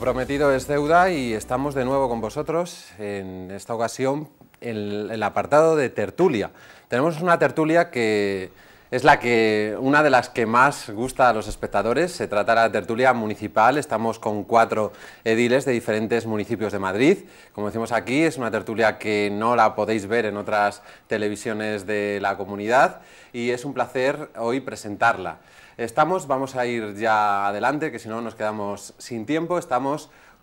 prometido es deuda y estamos de nuevo con vosotros, en esta ocasión, en el apartado de tertulia. Tenemos una tertulia que es una de las que más gusta a los espectadores. Se trata de la tertulia municipal. Estamos con 4 ediles de diferentes municipios de Madrid. Como decimos aquí, es una tertulia que no la podéis ver en otras televisiones de la comunidad y es un placer hoy presentarla. Vamos a ir ya adelante, que si no nos quedamos sin tiempo. Está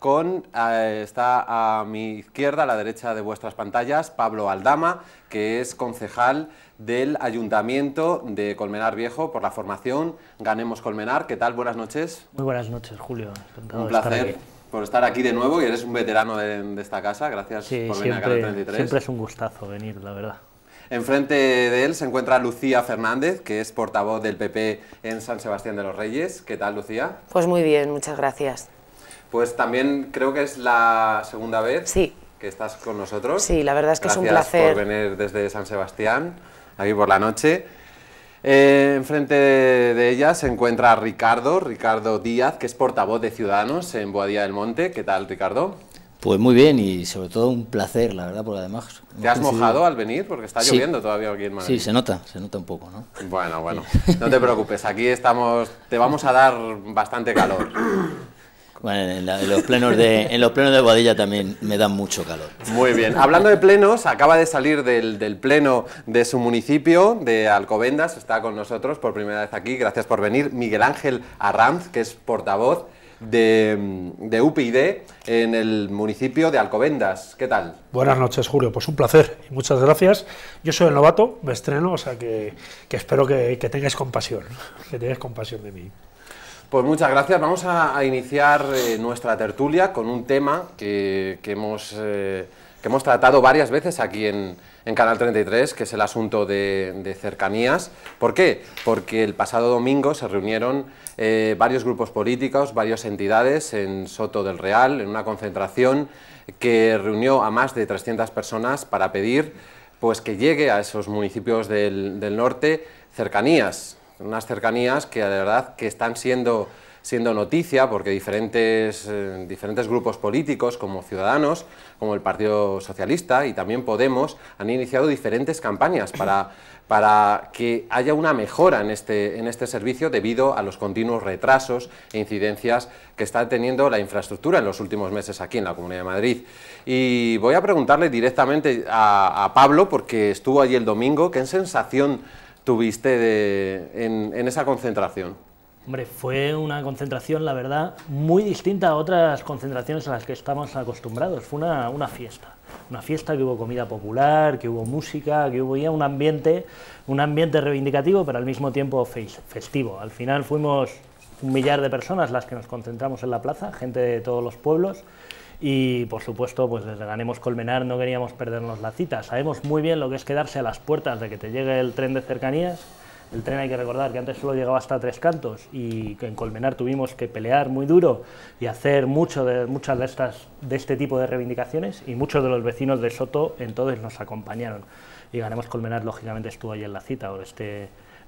a mi izquierda, a la derecha de vuestras pantallas, Pablo Aldama, que es concejal del Ayuntamiento de Colmenar Viejo por la formación Ganemos Colmenar. ¿Qué tal? Buenas noches. Muy buenas noches, Julio. Encantado Un de estar placer aquí. por estar aquí de nuevo, y eres un veterano de esta casa. Gracias por venir a Canal 33. Siempre es un gustazo venir, la verdad. Enfrente de él se encuentra Lucía Fernández, que es portavoz del PP en San Sebastián de los Reyes. ¿Qué tal, Lucía? Pues muy bien, muchas gracias. Pues también creo que es la segunda vez que estás con nosotros. Sí, la verdad es que Gracias es un placer. por venir desde San Sebastián, aquí por la noche. Enfrente de ella se encuentra Ricardo Díaz, que es portavoz de Ciudadanos en Boadilla del Monte. ¿Qué tal, Ricardo? Pues muy bien, y sobre todo un placer, la verdad, porque además... ¿Te has mojado al venir? Porque está lloviendo todavía aquí en Madrid. Sí, se nota un poco, ¿no? Bueno, no te preocupes, aquí te vamos a dar bastante calor. Bueno, en los plenos de Boadilla también me dan mucho calor. Muy bien, hablando de plenos, acaba de salir del pleno de su municipio, de Alcobendas. Está con nosotros por primera vez aquí, gracias por venir, Miguel Ángel Arranz, que es portavoz de UPyD en el municipio de Alcobendas. ¿Qué tal? Buenas noches, Julio. Pues un placer y muchas gracias. Yo soy el novato, me estreno, o sea que espero que tengáis compasión, de mí. Pues muchas gracias. Vamos a iniciar nuestra tertulia con un tema que hemos tratado varias veces aquí en Canal 33, que es el asunto de cercanías. ¿Por qué? Porque el pasado domingo se reunieron varios grupos políticos, varias entidades en Soto del Real, en una concentración que reunió a más de 300 personas para pedir pues, que llegue a esos municipios del norte cercanías. Unas cercanías que de verdad que están siendo noticia, porque diferentes grupos políticos como Ciudadanos, como el Partido Socialista y también Podemos han iniciado diferentes campañas para que haya una mejora en este servicio debido a los continuos retrasos e incidencias que está teniendo la infraestructura en los últimos meses aquí en la Comunidad de Madrid. Y voy a preguntarle directamente a Pablo, porque estuvo allí el domingo. ¿Qué sensación tuviste en esa concentración? Hombre, fue una concentración, la verdad, muy distinta a otras concentraciones a las que estamos acostumbrados. Fue una fiesta que hubo comida popular, que hubo música, que hubo ya un ambiente reivindicativo, pero al mismo tiempo festivo. Al final fuimos 1 millar de personas las que nos concentramos en la plaza, gente de todos los pueblos, y por supuesto, pues desde Ganemos Colmenar no queríamos perdernos la cita. Sabemos muy bien lo que es quedarse a las puertas de que te llegue el tren de cercanías. El tren, hay que recordar que antes solo llegaba hasta Tres Cantos y que en Colmenar tuvimos que pelear muy duro y hacer muchas de este tipo de reivindicaciones, y muchos de los vecinos de Soto entonces nos acompañaron. Y Ganemos Colmenar lógicamente estuvo ahí en la cita.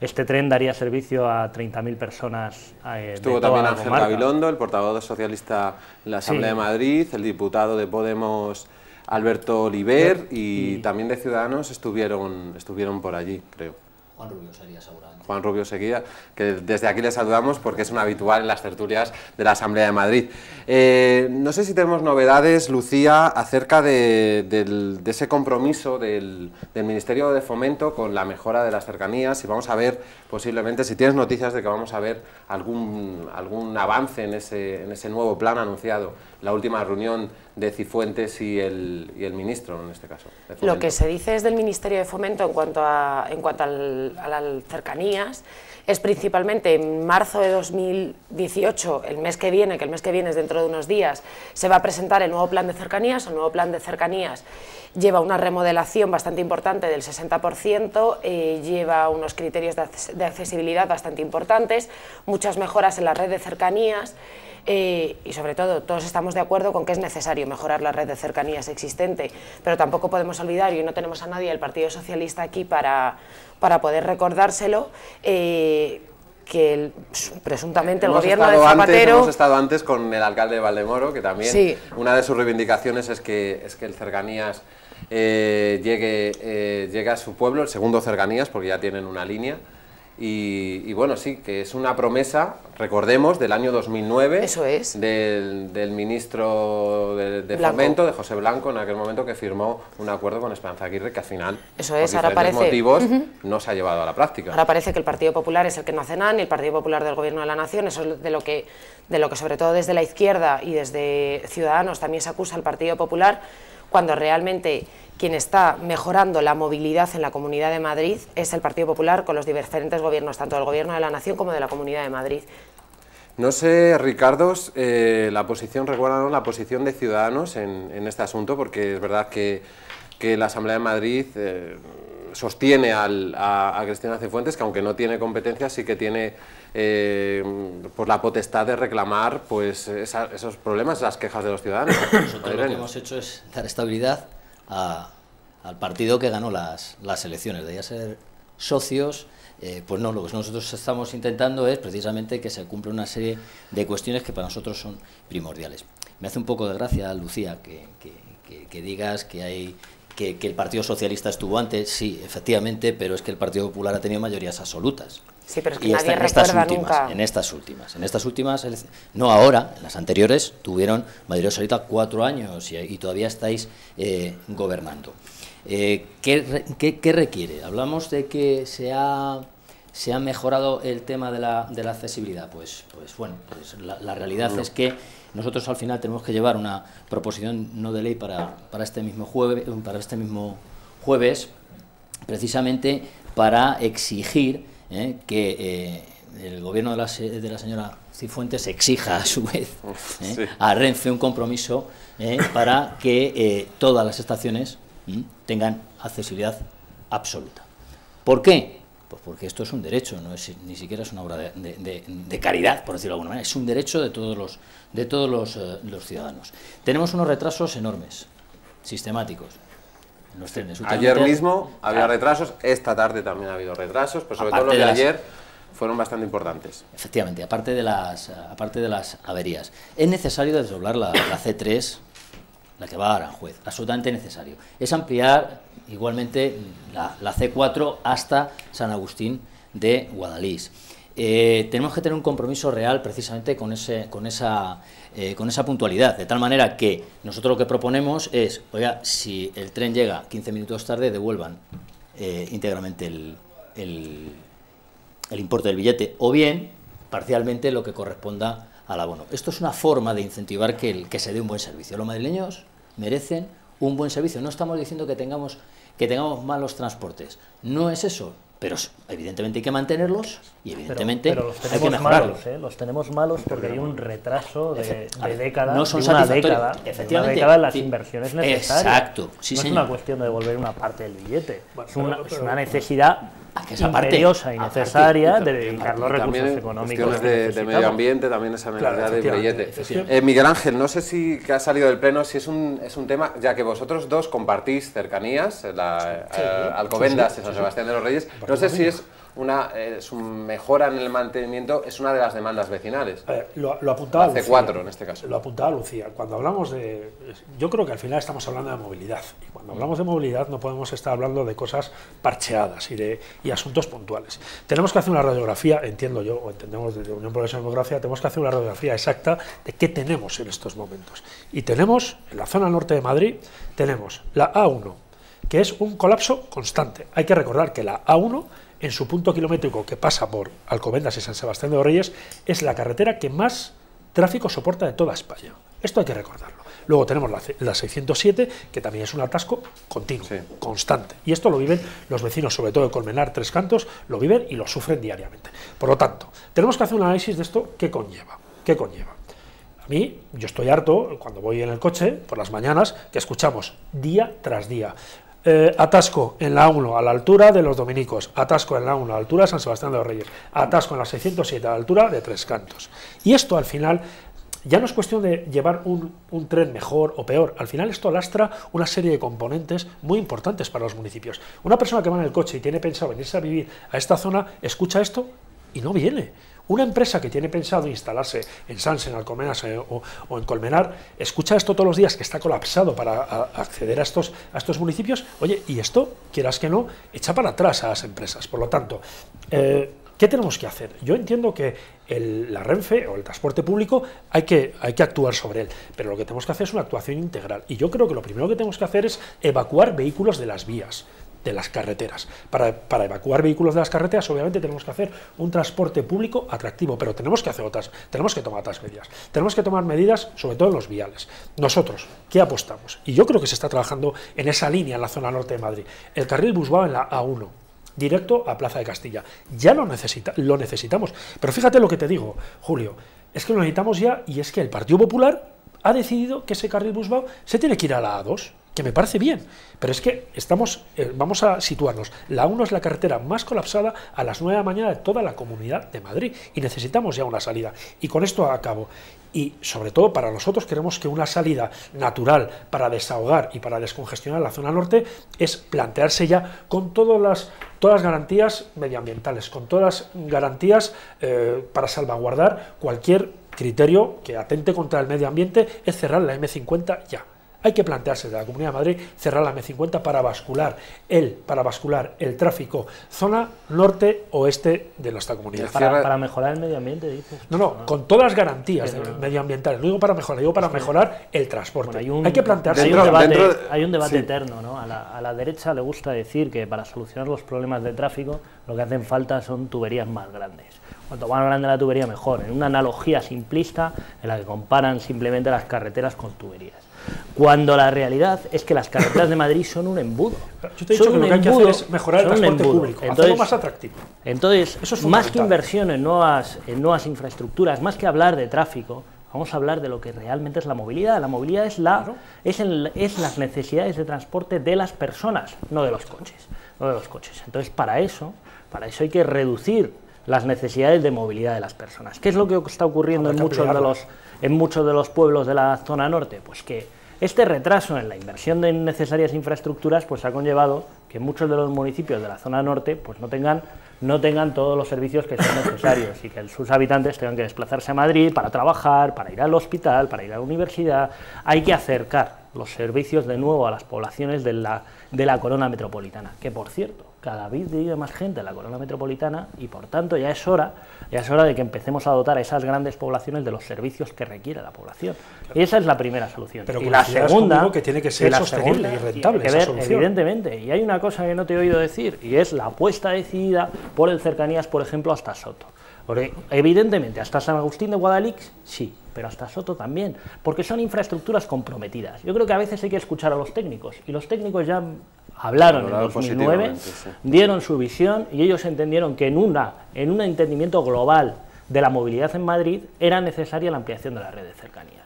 Este tren daría servicio a 30.000 personas. Estuvo también Ángel Gabilondo, el portavoz socialista en la Asamblea de Madrid, el diputado de Podemos Alberto Oliver, y también de Ciudadanos estuvieron por allí, creo. Juan Rubio sería seguramente. Juan Rubio Seguía, que desde aquí le saludamos porque es un habitual en las tertulias de la Asamblea de Madrid. No sé si tenemos novedades, Lucía, acerca de ese compromiso del Ministerio de Fomento con la mejora de las cercanías, y vamos a ver posiblemente, si tienes noticias de que vamos a ver algún avance en ese nuevo plan anunciado, la última reunión de Cifuentes y el ministro, en este caso. Lo que se dice es del Ministerio de Fomento en cuanto a las cercanías es principalmente en marzo de 2018, el mes que viene es dentro de unos días, se va a presentar el nuevo plan de cercanías. El nuevo plan de cercanías lleva una remodelación bastante importante del 60%, lleva unos criterios de accesibilidad bastante importantes, muchas mejoras en la red de cercanías. Y sobre todo, todos estamos de acuerdo con que es necesario mejorar la red de cercanías existente, pero tampoco podemos olvidar, y no tenemos a nadie del Partido Socialista aquí para poder recordárselo, que presuntamente el gobierno de Zapatero... Hemos estado antes con el alcalde de Valdemoro, que también sí. Una de sus reivindicaciones es que el Cercanías llegue a su pueblo, el segundo Cercanías, porque ya tienen una línea. Y bueno, sí, que es una promesa, recordemos, del año 2009, eso es. del ministro de Fomento, de José Blanco, en aquel momento, que firmó un acuerdo con Esperanza Aguirre, que al final, eso es. por diferentes motivos, no se ha llevado a la práctica. Ahora parece que el Partido Popular es el que no hace nada, ni el Partido Popular del Gobierno de la Nación. Eso es de lo que sobre todo desde la izquierda y desde Ciudadanos también se acusa al Partido Popular, cuando realmente quien está mejorando la movilidad en la Comunidad de Madrid es el Partido Popular, con los diferentes gobiernos, tanto del Gobierno de la Nación como de la Comunidad de Madrid. No sé, Ricardo, la posición de Ciudadanos en este asunto, porque es verdad que la Asamblea de Madrid sostiene a Cristina Cifuentes, que aunque no tiene competencia, sí que tiene por la potestad de reclamar pues esos problemas, esas quejas de los ciudadanos. Nosotros lo que hemos hecho es dar estabilidad al partido que ganó las elecciones. De ya ser socios, pues no, lo que nosotros estamos intentando es precisamente que se cumpla una serie de cuestiones que para nosotros son primordiales. Me hace un poco de gracia, Lucía, que digas que el Partido Socialista estuvo antes. Sí, efectivamente, pero es que el Partido Popular ha tenido mayorías absolutas. Sí, pero es que nadie recuerda nunca. En estas últimas, no ahora, en las anteriores, tuvieron mayoría absoluta 4 años y todavía estáis gobernando. ¿Qué requiere? Hablamos de que se ha mejorado el tema de la accesibilidad. Pues bueno, pues la realidad es que nosotros al final tenemos que llevar una proposición no de ley para este mismo jueves, precisamente para exigir que el gobierno de la señora Cifuentes exija a su vez a Renfe un compromiso para que todas las estaciones tengan accesibilidad absoluta. ¿Por qué? Pues porque esto es un derecho, ni siquiera es una obra de caridad, por decirlo de alguna manera, es un derecho de todos los ciudadanos. Tenemos unos retrasos enormes, sistemáticos. En los trenes. Ayer mismo había retrasos, esta tarde también ha habido retrasos, pero sobre todo los de ayer fueron bastante importantes. Efectivamente, aparte de las averías. Es necesario desdoblar la C3, la que va a Aranjuez, absolutamente necesario. Es ampliar igualmente la C4 hasta San Agustín de Guadalís. Tenemos que tener un compromiso real precisamente con esa puntualidad, de tal manera que nosotros lo que proponemos es, oiga, si el tren llega 15 minutos tarde, devuelvan íntegramente el importe del billete, o bien parcialmente lo que corresponda al abono. Esto es una forma de incentivar que se dé un buen servicio. Los madrileños merecen un buen servicio. No estamos diciendo que tengamos malos transportes, no es eso. Pero evidentemente hay que mantenerlos y evidentemente pero hay que mejorarlos. Los tenemos malos porque hay un retraso de décadas, no son efectivamente, las inversiones necesarias. Exacto, sí, no señor. Es una cuestión de devolver una parte del billete, es una necesidad imperiosa y necesaria de dedicar los recursos económicos. Cuestiones de medio ambiente, también esa necesidad del billete. Miguel Ángel, no sé si que ha salido del pleno, si es un tema, ya que vosotros dos compartís cercanías, Alcobendas y San Sebastián de los Reyes, no sé si es su mejora en el mantenimiento, es una de las demandas vecinales. Lo apuntaba la C4 en este caso. Lo apuntaba Lucía. Cuando hablamos yo creo que al final estamos hablando de movilidad. Y cuando hablamos de movilidad no podemos estar hablando de cosas parcheadas y asuntos puntuales. Tenemos que hacer una radiografía, entiendo yo, o entendemos desde Unión Progreso de Democracia, tenemos que hacer una radiografía exacta de qué tenemos en estos momentos. Y tenemos, en la zona norte de Madrid, tenemos la A1, que es un colapso constante. Hay que recordar que la A1, en su punto kilométrico que pasa por Alcobendas y San Sebastián de los Reyes, es la carretera que más tráfico soporta de toda España. Esto hay que recordarlo. Luego tenemos la 607, que también es un atasco continuo, constante. Y esto lo viven los vecinos, sobre todo de Colmenar, Tres Cantos, lo viven y lo sufren diariamente. Por lo tanto, tenemos que hacer un análisis de esto, ¿qué conlleva? ¿Qué conlleva? A mí, yo estoy harto, cuando voy en el coche, por las mañanas, que escuchamos día tras día. Atasco en la 1 a la altura de los Dominicos, atasco en la 1 a la altura de San Sebastián de los Reyes, atasco en la 607 a la altura de Tres Cantos. Y esto al final ya no es cuestión de llevar un tren mejor o peor, al final esto lastra una serie de componentes muy importantes para los municipios. Una persona que va en el coche y tiene pensado venirse a vivir a esta zona, escucha esto y no viene. Una empresa que tiene pensado instalarse en Sants, en Alcomenas o en Colmenar, escucha esto todos los días, que está colapsado para acceder a estos municipios, oye, y esto, quieras que no, echa para atrás a las empresas. Por lo tanto, ¿qué tenemos que hacer? Yo entiendo que la Renfe o el transporte público hay que actuar sobre él, pero lo que tenemos que hacer es una actuación integral. Y yo creo que lo primero que tenemos que hacer es evacuar vehículos de las vías, de las carreteras. Para evacuar vehículos de las carreteras, obviamente tenemos que hacer un transporte público atractivo, pero tenemos que tomar otras medidas. Tenemos que tomar medidas, sobre todo en los viales. Nosotros, ¿qué apostamos? Y yo creo que se está trabajando en esa línea en la zona norte de Madrid. El carril Busbao en la A1, directo a Plaza de Castilla. Ya lo necesitamos. Pero fíjate lo que te digo, Julio, es que lo necesitamos ya, y es que el Partido Popular ha decidido que ese carril Busbao se tiene que ir a la A2, que me parece bien, pero es que vamos a situarnos. La A1 es la carretera más colapsada a las 9 de la mañana de toda la Comunidad de Madrid, y necesitamos ya una salida. Y con esto acabo. Y sobre todo para nosotros queremos que una salida natural para desahogar y para descongestionar la zona norte es plantearse ya con todas las garantías medioambientales, con todas las garantías para salvaguardar cualquier criterio que atente contra el medio ambiente, es cerrar la M50 ya. Hay que plantearse de la Comunidad de Madrid cerrar la M50 para bascular el tráfico zona norte-oeste de nuestra comunidad. Para mejorar el medio ambiente, dices. No, con todas las garantías medioambientales. No digo para mejorar, digo para mejorar el transporte. Bueno, hay que plantearse. Hay un debate eterno, ¿no? A la derecha le gusta decir que para solucionar los problemas de tráfico lo que hacen falta son tuberías más grandes. Cuanto más grande la tubería, mejor. En una analogía simplista en la que comparan simplemente las carreteras con tuberías. Cuando la realidad es que las carreteras de Madrid son un embudo. Yo te he dicho que lo que hay que hacer es mejorar el transporte público, hacerlo más atractivo. Entonces, más que inversión en nuevas infraestructuras, más que hablar de tráfico, vamos a hablar de lo que realmente es la movilidad. La movilidad es las necesidades de transporte de las personas, no de los coches. Entonces, para eso hay que reducir las necesidades de movilidad de las personas. ¿Qué es lo que está ocurriendo en muchos de los pueblos de la zona norte? Pues que este retraso en la inversión de necesarias infraestructuras pues ha conllevado que muchos de los municipios de la zona norte pues no tengan todos los servicios que son necesarios y que sus habitantes tengan que desplazarse a Madrid para trabajar, para ir al hospital, para ir a la universidad. Hay que acercar los servicios de nuevo a las poblaciones de la corona metropolitana, que por cierto, cada vez vive más gente en la corona metropolitana y por tanto ya es hora de que empecemos a dotar a esas grandes poblaciones de los servicios que requiere la población. Y esa es la primera solución. Pero y la segunda, que tiene que ser sostenible y rentable esa solución. Evidentemente, y hay una cosa que no te he oído decir, y es la apuesta decidida por el Cercanías, por ejemplo, hasta Soto. Porque evidentemente hasta San Agustín de Guadalix sí, pero hasta Soto también, porque son infraestructuras comprometidas. Yo creo que a veces hay que escuchar a los técnicos, y los técnicos ya hablaron en 2009, dieron su visión, y ellos entendieron que en un entendimiento global de la movilidad en Madrid era necesaria la ampliación de la red de cercanías.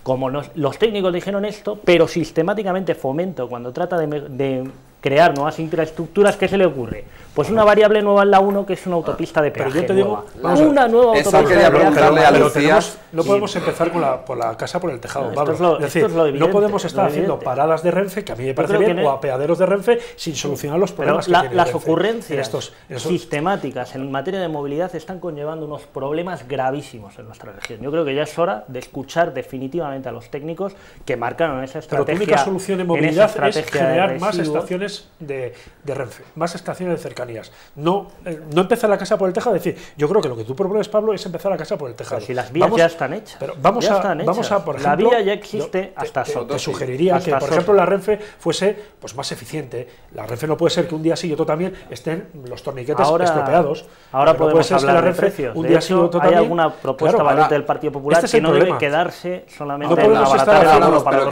Como los técnicos dijeron esto, pero sistemáticamente Fomento, cuando trata de crear nuevas infraestructuras, ¿qué se le ocurre? Pues una variable nueva en la 1, que es una autopista de peaje. Pero yo te digo, una nueva autopista de peaje. No podemos empezar por la casa por el tejado, Pablo. Es decir, no podemos estar haciendo paradas de Renfe, que a mí me parece bien, o apeaderos de Renfe, sin solucionar los problemas que tiene las ocurrencias sistemáticas en materia de movilidad están conllevando unos problemas gravísimos en nuestra región. Yo creo que ya es hora de escuchar definitivamente a los técnicos que marcaron esa estrategia. Pero tu única solución de movilidad es generar más estaciones de Renfe, más estaciones de cercanías. No empezar la casa por el tejado, es decir, yo creo que lo que tú propones, Pablo, es empezar la casa por el tejado. Pero si las vías ya están hechas. Pero vamos a, por ejemplo, la vía ya existe hasta Soto. Te sugeriría que, por ejemplo, la Renfe fuese pues más eficiente. La Renfe no puede ser que un día sí y otro también estén los torniquetes estropeados. Ahora podemos hablar de precios. Un día sí y otro también. Hay alguna propuesta valiente del Partido Popular que no debe quedarse solamente en abaratar el uno para otro.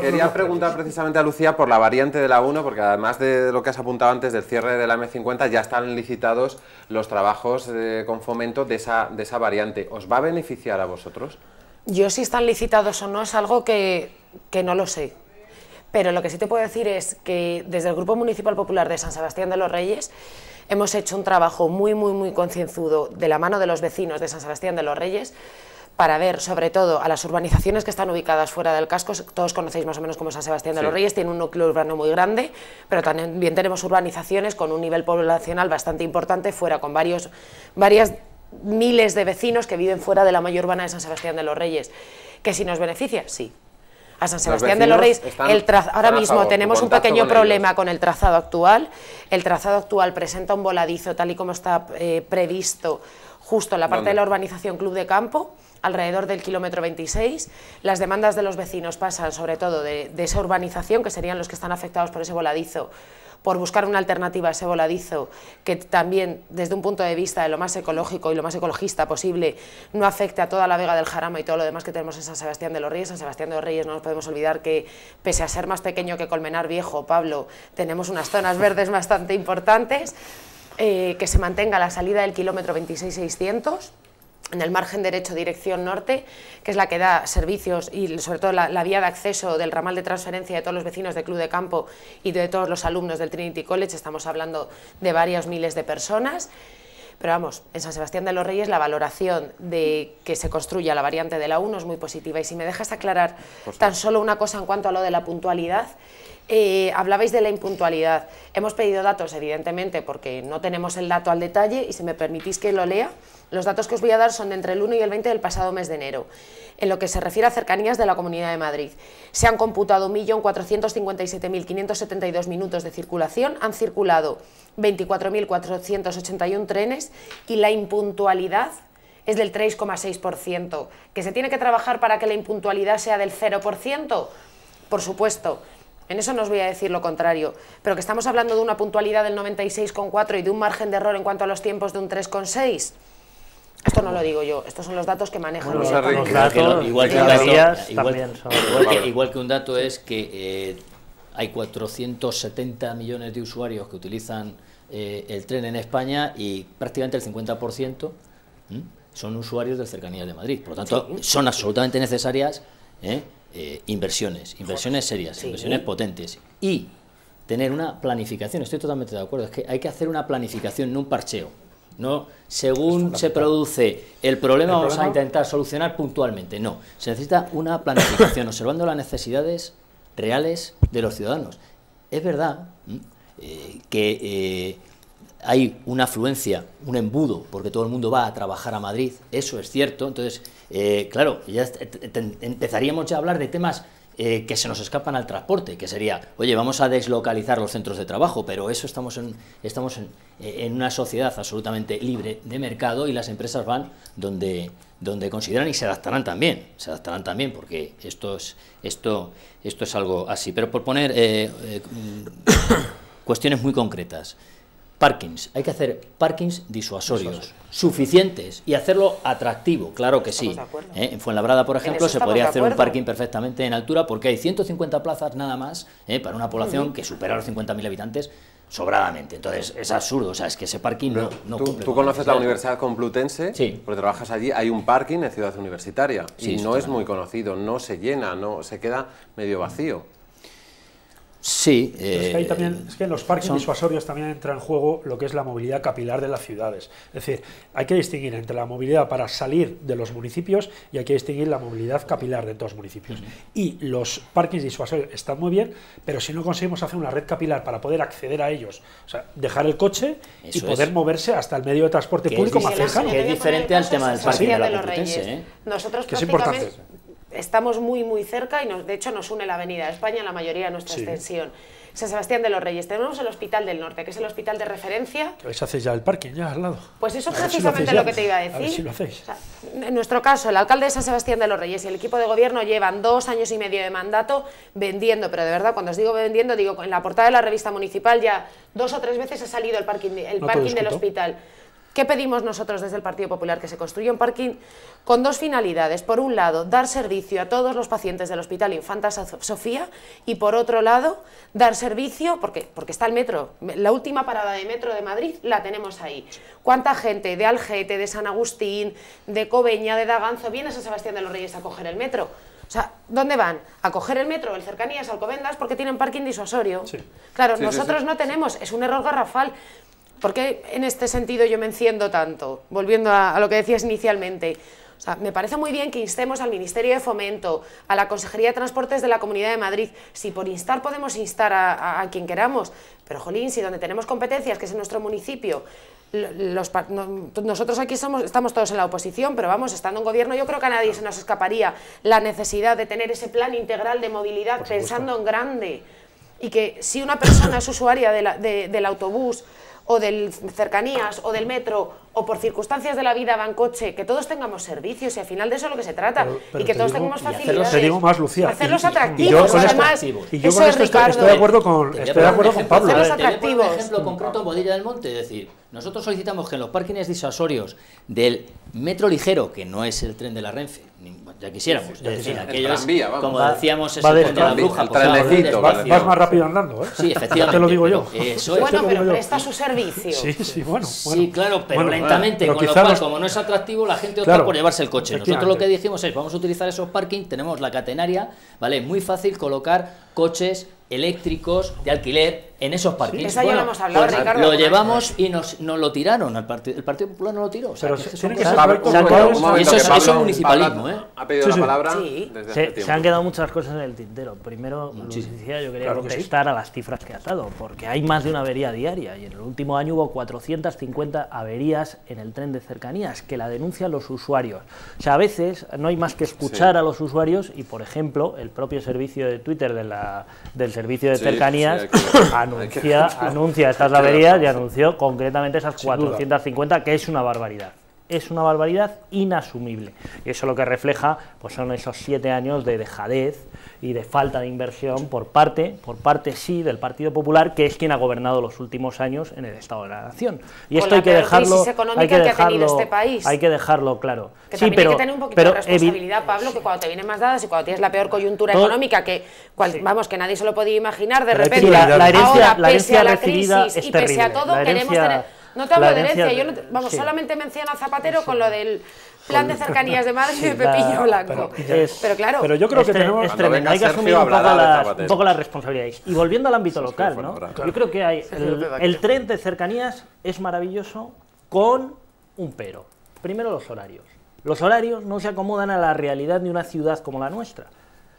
Quería preguntar preguntar precisamente a Lucía por la variante de la 1, porque además de lo que has apuntado antes del cierre de la M50, ya están licitados los trabajos con Fomento de esa variante. ¿Os va a beneficiar a vosotros? Yo, si están licitados o no, es algo que no lo sé. Pero lo que sí te puedo decir es que desde el Grupo Municipal Popular de San Sebastián de los Reyes hemos hecho un trabajo muy concienzudo de la mano de los vecinos de San Sebastián de los Reyes para ver, sobre todo, a las urbanizaciones que están ubicadas fuera del casco. Todos conocéis más o menos como San Sebastián de los Reyes, tiene un núcleo urbano muy grande, pero también tenemos urbanizaciones con un nivel poblacional bastante importante fuera, con varias miles de vecinos que viven fuera de la malla urbana de San Sebastián de los Reyes. ¿Que si nos beneficia? Sí. A San Sebastián de los Reyes, ahora mismo tenemos un pequeño problema con el trazado actual. El trazado actual presenta un voladizo, tal y como está previsto, justo en la parte de la urbanización Club de Campo, alrededor del kilómetro 26. Las demandas de los vecinos pasan sobre todo de esa urbanización, que serían los que están afectados por ese voladizo, por buscar una alternativa a ese voladizo, que también desde un punto de vista de lo más ecológico y lo más ecologista posible no afecte a toda la Vega del Jarama y todo lo demás que tenemos en San Sebastián de los Reyes. San Sebastián de los Reyes, no nos podemos olvidar que, pese a ser más pequeño que Colmenar Viejo, Pablo, tenemos unas zonas verdes bastante importantes. Que se mantenga la salida del kilómetro 26.600 en el margen derecho dirección norte, que es la que da servicios y sobre todo la vía de acceso del ramal de transferencia de todos los vecinos del Club de Campo y de todos los alumnos del Trinity College. Estamos hablando de varios miles de personas. Pero vamos, en San Sebastián de los Reyes la valoración de que se construya la variante de la 1 es muy positiva. Y si me dejas aclarar tan solo una cosa en cuanto a lo de la puntualidad. Hablabais de la impuntualidad. Hemos pedido datos, evidentemente, porque no tenemos el dato al detalle, y si me permitís que lo lea, los datos que os voy a dar son de entre el 1 y el 20 del pasado mes de enero. En lo que se refiere a cercanías de la Comunidad de Madrid, se han computado 1.457.572 minutos de circulación, han circulado 24.481 trenes y la impuntualidad es del 3,6%. ¿Que se tiene que trabajar para que la impuntualidad sea del 0%? Por supuesto. En eso no os voy a decir lo contrario, pero que estamos hablando de una puntualidad del 96,4 y de un margen de error en cuanto a los tiempos de un 3,6. Esto no lo digo yo, estos son los datos que manejan los datos. Igual que un dato es que hay 470 millones de usuarios que utilizan el tren en España y prácticamente el 50% son usuarios de Cercanías de Madrid. Por lo tanto, son absolutamente necesarias inversiones serias, inversiones potentes, y tener una planificación. Estoy totalmente de acuerdo, es que hay que hacer una planificación, no un parcheo. No, según se produce el problema vamos a intentar solucionar puntualmente. No, se necesita una planificación observando las necesidades reales de los ciudadanos. Es verdad que hay una afluencia, un embudo, porque todo el mundo va a trabajar a Madrid, eso es cierto. Entonces, claro, ya empezaríamos ya a hablar de temas que se nos escapan al transporte, que sería, oye, vamos a deslocalizar los centros de trabajo, pero eso estamos en una sociedad absolutamente libre de mercado, y las empresas van donde consideran, y se adaptarán también, porque esto es algo así. Pero por poner cuestiones muy concretas, parkings, hay que hacer parkings disuasorios, suficientes, y hacerlo atractivo, claro que sí. En Fuenlabrada, por ejemplo, se podría hacer un parking perfectamente en altura, porque hay 150 plazas nada más para una población que supera los 50.000 habitantes sobradamente. Entonces, es absurdo, o sea, es que ese parking no cumple. Tú conoces la Universidad Complutense, porque trabajas allí, hay un parking en Ciudad Universitaria, y no es muy conocido, no se llena, se queda medio vacío. Sí. Es que en los parques disuasorios también entra en juego lo que es la movilidad capilar de las ciudades. Es decir, hay que distinguir entre la movilidad para salir de los municipios y hay que distinguir la movilidad capilar de todos los municipios. Y los parques disuasorios están muy bien, pero si no conseguimos hacer una red capilar para poder acceder a ellos, o sea, dejar el coche y poder moverse hasta el medio de transporte público más cercano. Que es diferente al tema del parking de la Complutense. Nosotros prácticamente estamos muy cerca y de hecho nos une la Avenida de España en la mayoría de nuestra extensión. San Sebastián de los Reyes, tenemos el Hospital del Norte, que es el hospital de referencia. ¿Vais a hacer ya el parking ya al lado? Pues eso es precisamente lo que te iba a decir. A ver si lo hacéis. O sea, en nuestro caso, el alcalde de San Sebastián de los Reyes y el equipo de gobierno llevan 2 años y medio de mandato vendiendo, pero de verdad, cuando os digo vendiendo, digo en la portada de la revista municipal ya 2 o 3 veces ha salido el parking del hospital. ¿Qué pedimos nosotros desde el Partido Popular? Que se construya un parking con 2 finalidades. Por un lado, dar servicio a todos los pacientes del Hospital Infanta Sofía, y por otro lado, dar servicio, porque está el metro, la última parada de metro de Madrid la tenemos ahí. ¿Cuánta gente de Algete, de San Agustín, de Cobeña, de Daganzo viene a San Sebastián de los Reyes a coger el metro? O sea, ¿dónde van? ¿A coger el metro? El Cercanías, Alcobendas, porque tienen parking disuasorio. Claro, nosotros no tenemos, es un error garrafal. ¿Por qué en este sentido yo me enciendo tanto? Volviendo a lo que decías inicialmente. O O sea, me parece muy bien que instemos al Ministerio de Fomento, a la Consejería de Transportes de la Comunidad de Madrid. Si por instar podemos instar a quien queramos, pero jolín, si donde tenemos competencias, que es en nuestro municipio, nosotros aquí estamos todos en la oposición, pero vamos, estando en gobierno, yo creo que a nadie se nos escaparía la necesidad de tener ese plan integral de movilidad pensando en grande. Y que si una persona es usuaria del autobús o del cercanías o del metro o por circunstancias de la vida va en coche, que todos tengamos servicios y al final de eso es lo que se trata, y que todos tengamos facilidades, te digo más, Lucía, hacerlos atractivos, además, y yo con esto estoy de acuerdo con Pablo. Hacerlos Te atractivos. voy a poner un ejemplo concreto en Boadilla del Monte, es decir, nosotros solicitamos que en los parkings disuasorios del metro ligero, que no es el tren de la Renfe, ya quisiéramos, es decir, aquello es, tranvía, vamos. como decíamos, es Va el de tren de la tranvía, bruja, el pues, claro, trenecito, despacio. Vas más rápido andando, ¿eh? Sí, efectivamente. Te lo digo yo. Eso es. Bueno, lo pero digo yo. presta su servicio. Sí, bueno. Sí, claro, pero Bueno, lentamente, pero con lo quizá cual, los- como no es atractivo, la gente opta Claro, por llevarse el coche. Nosotros lo que efectivamente. dijimos es, vamos a utilizar esos parkings, tenemos la catenaria, ¿vale? Muy fácil colocar coches eléctricos de alquiler en esos parkings. Esa ya lo hemos hablado, pues Ricardo, lo alguna llevamos y nos lo tiraron, el Partido Popular no lo tiró. O sea, Pero que tiene son que cosas- ser Pablo, proyectos un momento, locales. un momento, Eso que es Pablo- municipalismo, Pablo ¿eh? Ha pedido Sí, la sí. palabra Sí. desde hace Se tiempo. han quedado muchas cosas en el tintero. Primero, Lucía, yo quería Claro que sí. contestar a las cifras que has dado, porque hay más de una avería diaria y en el último año hubo 450 averías en el tren de cercanías que la denuncian los usuarios. O sea, a veces no hay más que escuchar Sí. a los usuarios y, por ejemplo, el propio servicio de Twitter del servicio de Sí, cercanías sí, hay que anuncia estas hay que averías y verlo, sí. anunció concretamente esas Sin duda. 450, que es una barbaridad. Es una barbaridad inasumible. Y eso lo que refleja pues son esos 7 años de dejadez y de falta de inversión por parte sí, del Partido Popular, que es quien ha gobernado los últimos años en el Estado de la Nación. Y Con esto la hay que peor dejarlo, crisis económica que ha tenido este país. hay que dejarlo claro. Que Sí, también hay que tener un poquito de responsabilidad, Pablo, que cuando te vienen más dadas y cuando tienes la peor coyuntura Todo- económica, que vamos, que nadie se lo podía imaginar, de Pero hay que repente, cuidar. la herencia- ahora, la pese herencia a la recibida crisis es y pese a terrible. todo, La queremos herencia- tener... No te hablo la de herencia, herencia- yo sí. solamente menciono a Zapatero con lo del plan de cercanías de Madrid y de la- Pepillo Blanco. es- Pero claro, Pero yo creo que tenemos... es Cuando tremendo. venga Hay que Sergio, asumir un poco, hablará de las, Zapatero. un poco las responsabilidades. Y volviendo al ámbito local, fuera ¿no? bravo. Yo creo que hay López el tren de cercanías es maravilloso con un pero. Primero, los horarios. Los horarios no se acomodan a la realidad de una ciudad como la nuestra.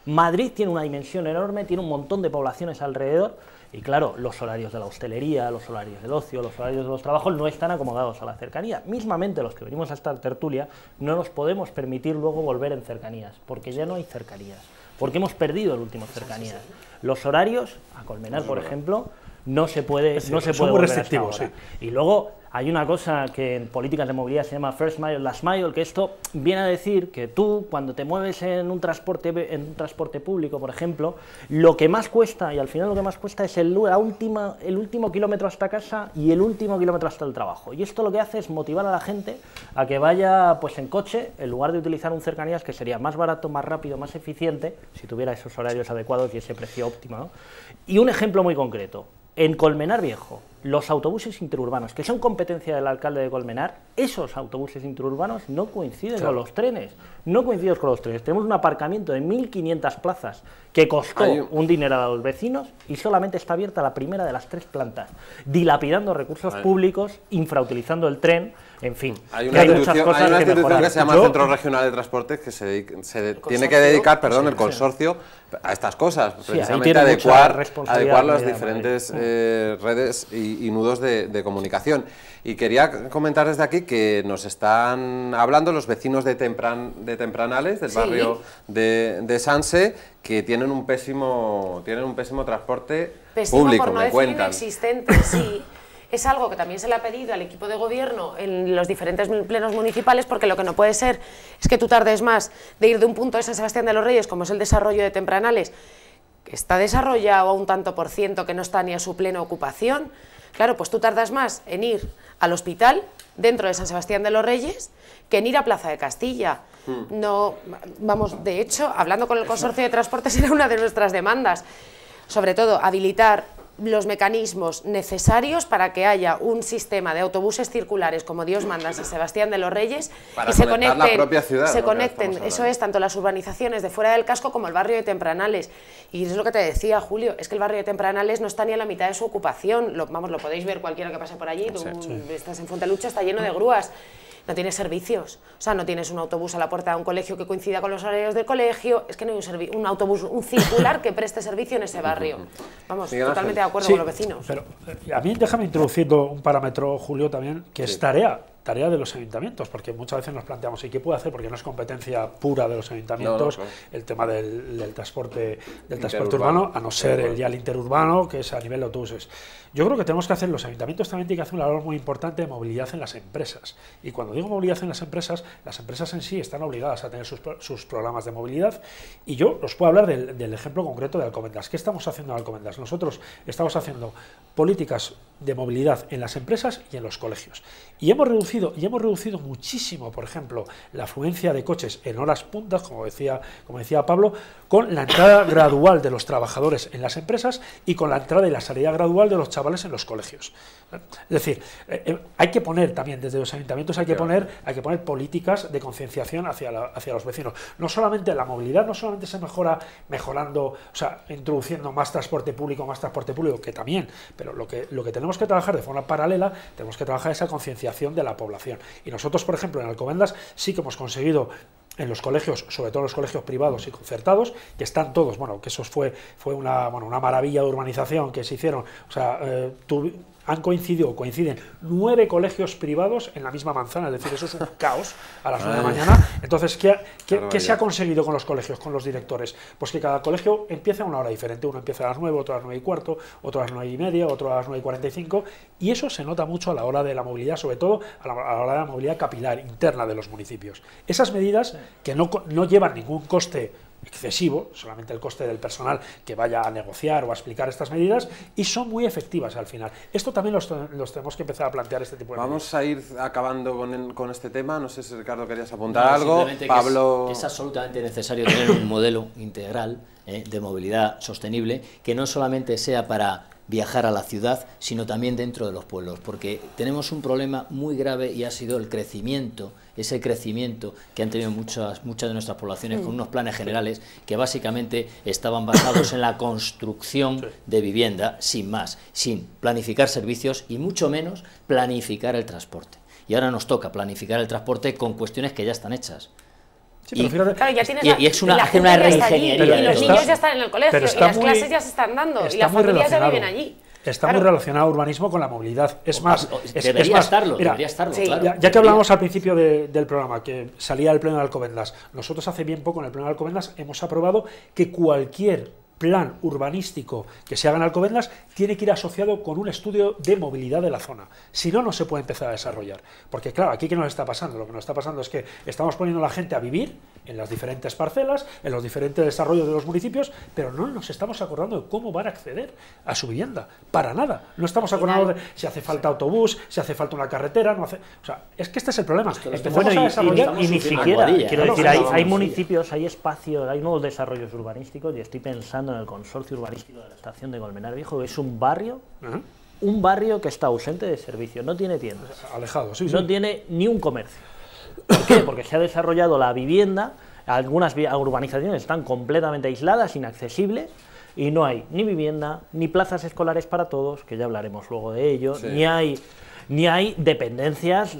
Madrid tiene una dimensión enorme, tiene un montón de poblaciones alrededor y claro, los horarios de la hostelería, los horarios del ocio, los horarios de los trabajos no están acomodados a la cercanía. Mismamente los que venimos a esta tertulia no nos podemos permitir luego volver en cercanías, porque ya no hay cercanías, porque hemos perdido el último cercanías. Los horarios, a Colmenar por ejemplo, no se puede, Es no cierto, se son puede muy volver hasta restrictivos, ahora. sí. Y luego hay una cosa que en políticas de movilidad se llama first mile, last mile, que esto viene a decir que tú, cuando te mueves en un transporte público, por ejemplo, lo que más cuesta, y al final lo que más cuesta es el último kilómetro hasta casa y el último kilómetro hasta el trabajo. Y esto lo que hace es motivar a la gente a que vaya pues en coche, en lugar de utilizar un cercanías que sería más barato, más rápido, más eficiente, si tuviera esos horarios adecuados y ese precio óptimo, ¿no? Y un ejemplo muy concreto. En Colmenar Viejo, los autobuses interurbanos, que son competencia del alcalde de Colmenar, esos autobuses interurbanos no coinciden con los trenes, no coinciden con los trenes. Tenemos un aparcamiento de 1.500 plazas que costó un dinero a los vecinos y solamente está abierta la primera de las 3 plantas, dilapidando recursos públicos, infrautilizando el tren, en fin. Hay que una muchas institución, cosas hay una que institución mejorar. que se llama Yo- Centro Regional de Transportes que tiene que dedicar, el consorcio, a estas cosas, ahí precisamente tiene mucha adecuar responsabilidad las Comunidad de diferentes redes y nudos de comunicación. Y quería comentar desde aquí que nos están hablando los vecinos de Tempranales, del Sí. barrio de Sanse, que tienen un pésimo transporte pésimo público, por no me decir cuentan. inexistente, sí. Es algo que también se le ha pedido al equipo de gobierno en los diferentes plenos municipales, porque lo que no puede ser es que tú tardes más de ir de un punto de San Sebastián de los Reyes, como es el desarrollo de Tempranales, que está desarrollado a un tanto por ciento, que no está ni a su plena ocupación. Claro, pues tú tardas más en ir al hospital dentro de San Sebastián de los Reyes que en ir a Plaza de Castilla. No, vamos, de hecho, hablando con el consorcio de transportes era una de nuestras demandas, sobre todo habilitar los mecanismos necesarios para que haya un sistema de autobuses circulares como Dios manda en San Sebastián de los Reyes Para y se conectar conecten, la propia ciudad, se ¿no? conecten, Que estamos eso hablando. es, tanto las urbanizaciones de fuera del casco como el barrio de Tempranales. Y es lo que te decía, Julio, es que el barrio de Tempranales no está ni a la mitad de su ocupación, lo podéis ver cualquiera que pase por allí, tú estás en Fontelucha, está lleno de grúas. no tienes servicios. O sea, no tienes un autobús a la puerta de un colegio que coincida con los horarios del colegio, es que no hay un autobús, un circular que preste servicio en ese barrio. Vamos, totalmente de acuerdo con los vecinos. Pero a mí déjame introducir un parámetro, Julio, también, que es tarea de los ayuntamientos, porque muchas veces nos planteamos, ¿y qué puede hacer? Porque no es competencia pura de los ayuntamientos el tema del transporte urbano, a no ser el interurbano, que es a nivel de autobuses. Yo creo que tenemos que hacer, los ayuntamientos también tienen que hacer una labor muy importante de movilidad en las empresas. Y cuando digo movilidad en las empresas en sí están obligadas a tener sus programas de movilidad. Y yo os puedo hablar del ejemplo concreto de Alcobendas. ¿Qué estamos haciendo en Alcobendas? Nosotros estamos haciendo políticas de movilidad en las empresas y en los colegios. Y hemos reducido muchísimo, por ejemplo, la afluencia de coches en horas puntas, como decía Pablo, con la entrada gradual de los trabajadores en las empresas y con la entrada y la salida gradual de los chavales en los colegios. Es decir, hay que poner también, desde los ayuntamientos hay que poner políticas de concienciación hacia los vecinos. No solamente la movilidad, no solamente se mejora mejorando, o sea, introduciendo más transporte público, que también, pero lo que tenemos que trabajar de forma paralela, tenemos que trabajar esa concienciación de la población. Y nosotros, por ejemplo, en Alcobendas sí que hemos conseguido en los colegios, sobre todo en los colegios privados y concertados, que están todos, bueno, que eso fue una maravilla de urbanización que se hicieron, o sea, coinciden 9 colegios privados en la misma manzana, es decir, eso es un caos a las 9 de la mañana. Entonces, ¿qué se ha conseguido con los colegios, con los directores? Pues que cada colegio empieza a una hora diferente, uno empieza a las 9, otro a las 9 y cuarto, otro a las 9 y media, otro a las 9 y 45, y eso se nota mucho a la hora de la movilidad, sobre todo a la hora de la movilidad capilar, interna de los municipios. Esas medidas que no llevan ningún coste excesivo, solamente el coste del personal que vaya a negociar o a explicar estas medidas, y son muy efectivas al final. Esto también los tenemos que empezar a plantear, este tipo de medidas. Vamos a ir acabando con este tema, no sé si Ricardo querías apuntar algo, Pablo... Que es absolutamente necesario tener un modelo integral de movilidad sostenible, que no solamente sea para viajar a la ciudad, sino también dentro de los pueblos, porque tenemos un problema muy grave y ha sido el crecimiento, ese crecimiento que han tenido muchas de nuestras poblaciones con unos planes generales que básicamente estaban basados en la construcción de vivienda, sin más, sin planificar servicios y mucho menos planificar el transporte. Y ahora nos toca planificar el transporte con cuestiones que ya están hechas. Sí, pero fíjate, claro, ya tienes y es una reingeniería. Y los niños ya están en el colegio, y las clases ya se están dando, y las familias ya viven allí. Está muy relacionado urbanismo con la movilidad. Es más, debería estarlo, sí, claro. Ya que hablábamos al principio del programa, que salía el pleno de Alcobendas, nosotros hace bien poco en el pleno de Alcobendas hemos aprobado que cualquier plan urbanístico que se haga en Alcobendas tiene que ir asociado con un estudio de movilidad de la zona. Si no, no se puede empezar a desarrollar. Porque claro, aquí ¿qué nos está pasando? Lo que nos está pasando es que estamos poniendo a la gente a vivir en las diferentes parcelas, en los diferentes desarrollos de los municipios, pero no nos estamos acordando de cómo van a acceder a su vivienda. Para nada. No estamos acordando de si hace falta autobús, si hace falta una carretera, no hace... O sea, es que este es el problema. Bueno, y ni siquiera, quiero decir, hay municipios, hay espacios, hay nuevos desarrollos urbanísticos, y estoy pensando en el consorcio urbanístico de la estación de Colmenar Viejo, que es un barrio que está ausente de servicio, no tiene tiendas, alejado, sí, no tiene ni un comercio. ¿Por qué? Porque se ha desarrollado la vivienda, algunas urbanizaciones están completamente aisladas, inaccesibles, y no hay ni vivienda, ni plazas escolares para todos, que ya hablaremos luego de ello, sí. ni hay dependencias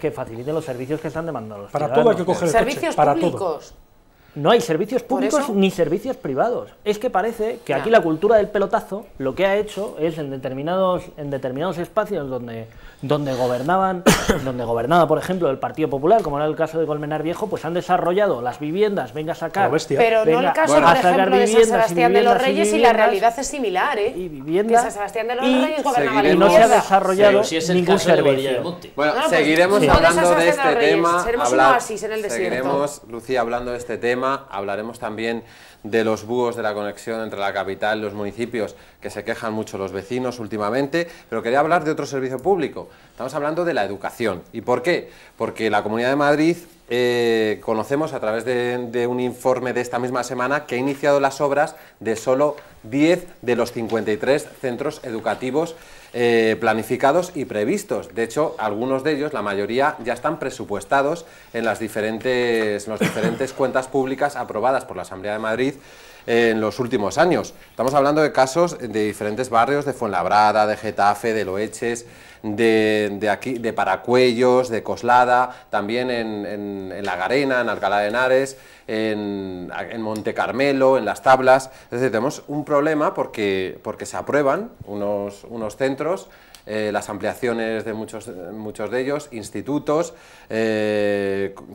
que faciliten los servicios que están demandando los ciudadanos. Para todo hay que coger el servicios coche, públicos. No hay servicios públicos ni servicios privados. Es que parece que aquí la cultura del pelotazo lo que ha hecho es en determinados espacios donde gobernaba, por ejemplo, el Partido Popular, como era el caso de Colmenar Viejo, pues han desarrollado las viviendas, venga a sacar... Pero no el caso, por ejemplo, de San Sebastián de los Reyes, y la realidad es similar, ¿eh? Y viviendas, que San Sebastián de los Reyes gobernaba la y no se ha desarrollado ningún servicio. Bueno, seguiremos hablando de este tema. Seremos un oasis en el desierto. Seguiremos, Lucía, hablando de este tema. Hablaremos también de los búhos de la conexión entre la capital y los municipios, que se quejan mucho los vecinos últimamente, pero quería hablar de otro servicio público. Estamos hablando de la educación. ¿Y por qué? Porque la Comunidad de Madrid, conocemos a través de un informe de esta misma semana, que ha iniciado las obras de solo 10 de los 53 centros educativos planificados y previstos. De hecho, algunos de ellos, la mayoría, ya están presupuestados en las diferentes cuentas públicas aprobadas por la Asamblea de Madrid, en los últimos años. Estamos hablando de casos de diferentes barrios, de Fuenlabrada, de Getafe, de Loeches, de Paracuellos, de Coslada, también en La Garena, en Alcalá de Henares, en Monte Carmelo, en Las Tablas. Es decir, tenemos un problema porque se aprueban unos centros, las ampliaciones de muchos de ellos, institutos,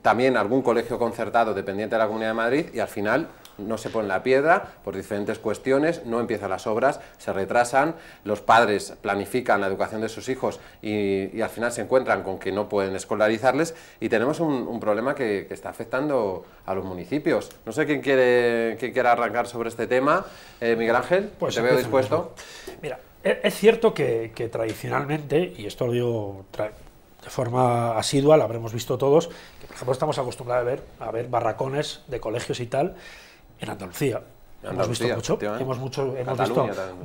también algún colegio concertado dependiente de la Comunidad de Madrid, y al final no se pone la piedra por diferentes cuestiones, no empiezan las obras, se retrasan, los padres planifican la educación de sus hijos y al final se encuentran con que no pueden escolarizarles, y tenemos un problema que está afectando a los municipios. No sé quién quiere arrancar sobre este tema. Miguel Ángel, pues te veo dispuesto. Mira, es cierto que tradicionalmente, y esto lo digo de forma asidua, lo habremos visto todos, que por ejemplo estamos acostumbrados a ver barracones de colegios y tal en Andalucía. Hemos visto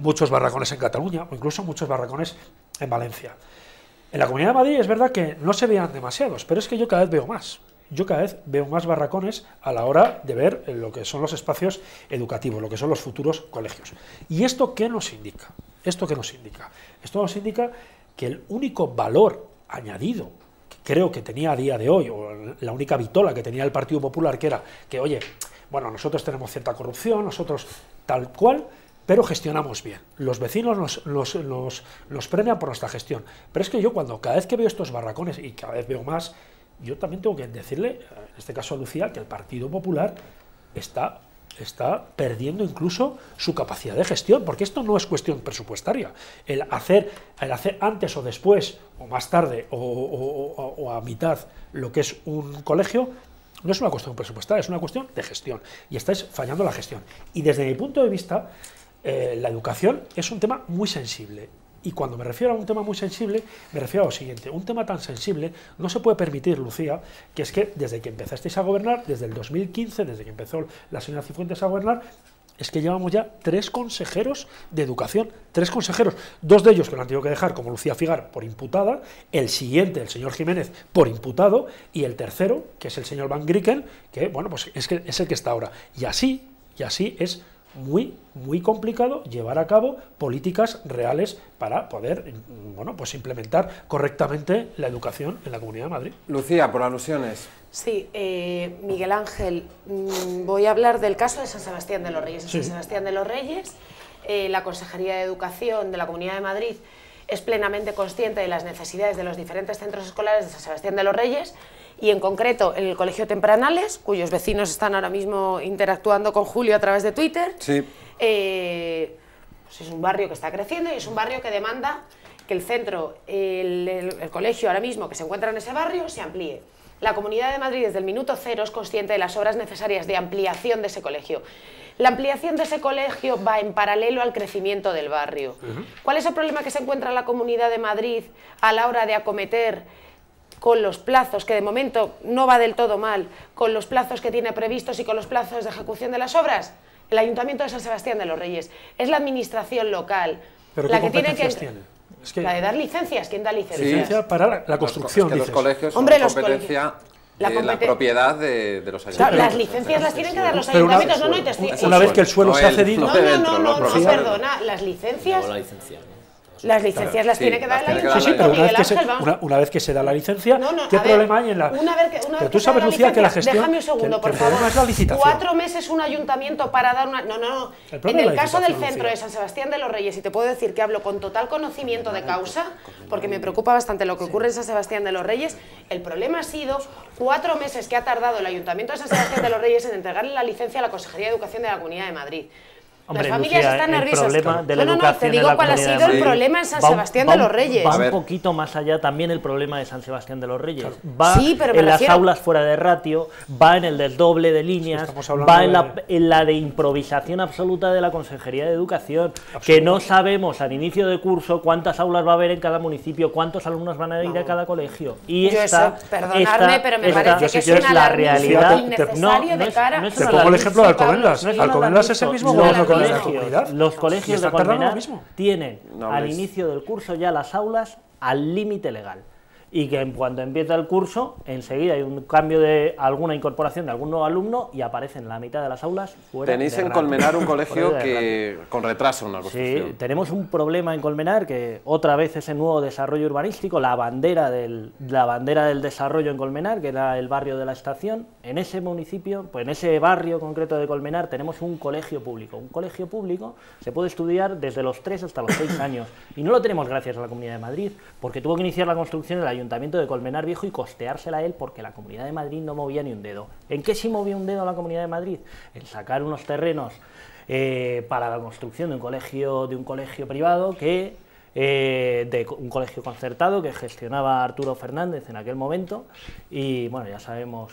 muchos barracones en Cataluña, o incluso muchos barracones en Valencia. En la Comunidad de Madrid es verdad que no se vean demasiados, pero es que yo cada vez veo más. Yo cada vez veo más barracones a la hora de ver lo que son los espacios educativos, lo que son los futuros colegios. ¿Y esto qué nos indica? ¿Esto qué nos indica? Esto nos indica que el único valor añadido que creo que tenía a día de hoy, o la única vitola que tenía el Partido Popular, que era que, oye, bueno, nosotros tenemos cierta corrupción, nosotros tal cual, pero gestionamos bien. Los vecinos nos premian por nuestra gestión. Pero es que yo cada vez que veo estos barracones, y cada vez veo más, yo también tengo que decirle, en este caso a Lucía, que el Partido Popular está perdiendo incluso su capacidad de gestión, porque esto no es cuestión presupuestaria. El hacer antes o después, o más tarde, o a mitad, lo que es un colegio, no es una cuestión presupuestaria, es una cuestión de gestión, y estáis fallando la gestión. Y desde mi punto de vista, la educación es un tema muy sensible. Y cuando me refiero a un tema muy sensible, me refiero a lo siguiente: un tema tan sensible no se puede permitir, Lucía, que es que desde que empezasteis a gobernar, desde el 2015, desde que empezó la señora Cifuentes a gobernar, es que llevamos ya 3 consejeros de educación, 3 consejeros, 2 de ellos que lo han tenido que dejar, como Lucía Figar, por imputada, el siguiente, el señor Jiménez, por imputado, y el tercero, que es el señor Van Grieken, que, bueno, pues es el que está ahora. Y así es muy complicado llevar a cabo políticas reales para poder, bueno, pues implementar correctamente la educación en la Comunidad de Madrid. Lucía, por alusiones. Sí, Miguel Ángel, voy a hablar del caso de San Sebastián de los Reyes. En Sí. San Sebastián de los Reyes, la Consejería de Educación de la Comunidad de Madrid es plenamente consciente de las necesidades de los diferentes centros escolares de San Sebastián de los Reyes, y en concreto el Colegio Tempranales, cuyos vecinos están ahora mismo interactuando con Julio a través de Twitter. Sí. Pues es un barrio que está creciendo y es un barrio que demanda que el centro, el colegio ahora mismo que se encuentra en ese barrio, se amplíe. La Comunidad de Madrid desde el minuto cero es consciente de las obras necesarias de ampliación de ese colegio. La ampliación de ese colegio va en paralelo al crecimiento del barrio. ¿Cuál es el problema que se encuentra la Comunidad de Madrid a la hora de acometer con los plazos, que de momento no va del todo mal, con los plazos que tiene previstos y con los plazos de ejecución de las obras? El Ayuntamiento de San Sebastián de los Reyes. Es la administración local ¿Pero la qué que tiene que... competencias tiene? Es que La de dar licencias. ¿Quién da licencias? licencia para la construcción, Es que los dices. colegios son Hombre, los competencia la de la competen- propiedad de los Claro, ayuntamientos. las licencias las tienen que dar los Pero ayuntamientos. No, no, y te estoy... una vez que el suelo se ha cedido... no de dentro, No, los propietarios. perdona, las licencias... Luego la licencia, ¿no? Las licencias las Sí, tiene que las dar el tiene que dar Sí, sí, Ayuntamiento, pero Miguel Ángel, vamos. una vez que se da la licencia, No, no, ¿qué a ver, problema hay en la...? Una vez Pero que tú se sabes, da la Lucía, que la licencia, gestión... déjame un segundo, que por el problema favor. es la licitación. 4 meses un ayuntamiento para dar una... No. El problema En es el la caso del licitación, centro Lucía. de San Sebastián de los Reyes, y te puedo decir que hablo con total conocimiento de causa, porque me preocupa bastante lo que ocurre en San Sebastián de los Reyes, el problema ha sido 4 meses que ha tardado el Ayuntamiento de San Sebastián de los Reyes en entregarle la licencia a la Consejería de Educación de la Comunidad de Madrid. Hombre, Las familias Lucía, están el nerviosas. problema de la No, te educación digo en la cuál ha Comunidad sido de el Madrid problema en San va un- Sebastián va de un- los Reyes. Va A un ver. poquito más allá también el problema de San Sebastián de los Reyes. Va Sí, pero me en las refiero- aulas fuera de ratio, va en el desdoble de líneas, estamos hablando va en de- en la de improvisación absoluta de la Consejería de Educación, que no sabemos al inicio de curso cuántas aulas va a haber en cada municipio, cuántos alumnos van a ir a cada colegio. Y Yo esta, eso, perdonadme, pero me parece esta que es es un la alarmismo realidad. innecesario de cara... no es Te un pongo el alarmismo, ejemplo de Pablo, Alcobendas. sí, Alcobendas es el mismo No, gobierno que no, la no. comunidad. Los Y colegios de están tardando lo Colmenar mismo. tienen No, al ves. inicio del curso ya las aulas al límite legal. y que en cuanto empieza el curso, enseguida hay un cambio de alguna incorporación de algún nuevo alumno y aparece en la mitad de las aulas fuera. Tenéis en Colmenar un colegio que con retraso en la construcción. Sí, tenemos un problema en Colmenar, que otra vez ese nuevo desarrollo urbanístico, la bandera del desarrollo en Colmenar, que era el barrio de la Estación. En ese municipio, pues en ese barrio concreto de Colmenar, tenemos un colegio público. Un colegio público se puede estudiar desde los 3 hasta los 6 años, y no lo tenemos gracias a la Comunidad de Madrid, porque tuvo que iniciar la construcción el Ayuntamiento de Colmenar Viejo y costeársela él, porque la Comunidad de Madrid no movía ni un dedo. ¿En qué sí movía un dedo la Comunidad de Madrid? En sacar unos terrenos para la construcción de un colegio privado de un colegio concertado que gestionaba Arturo Fernández en aquel momento, y bueno, ya sabemos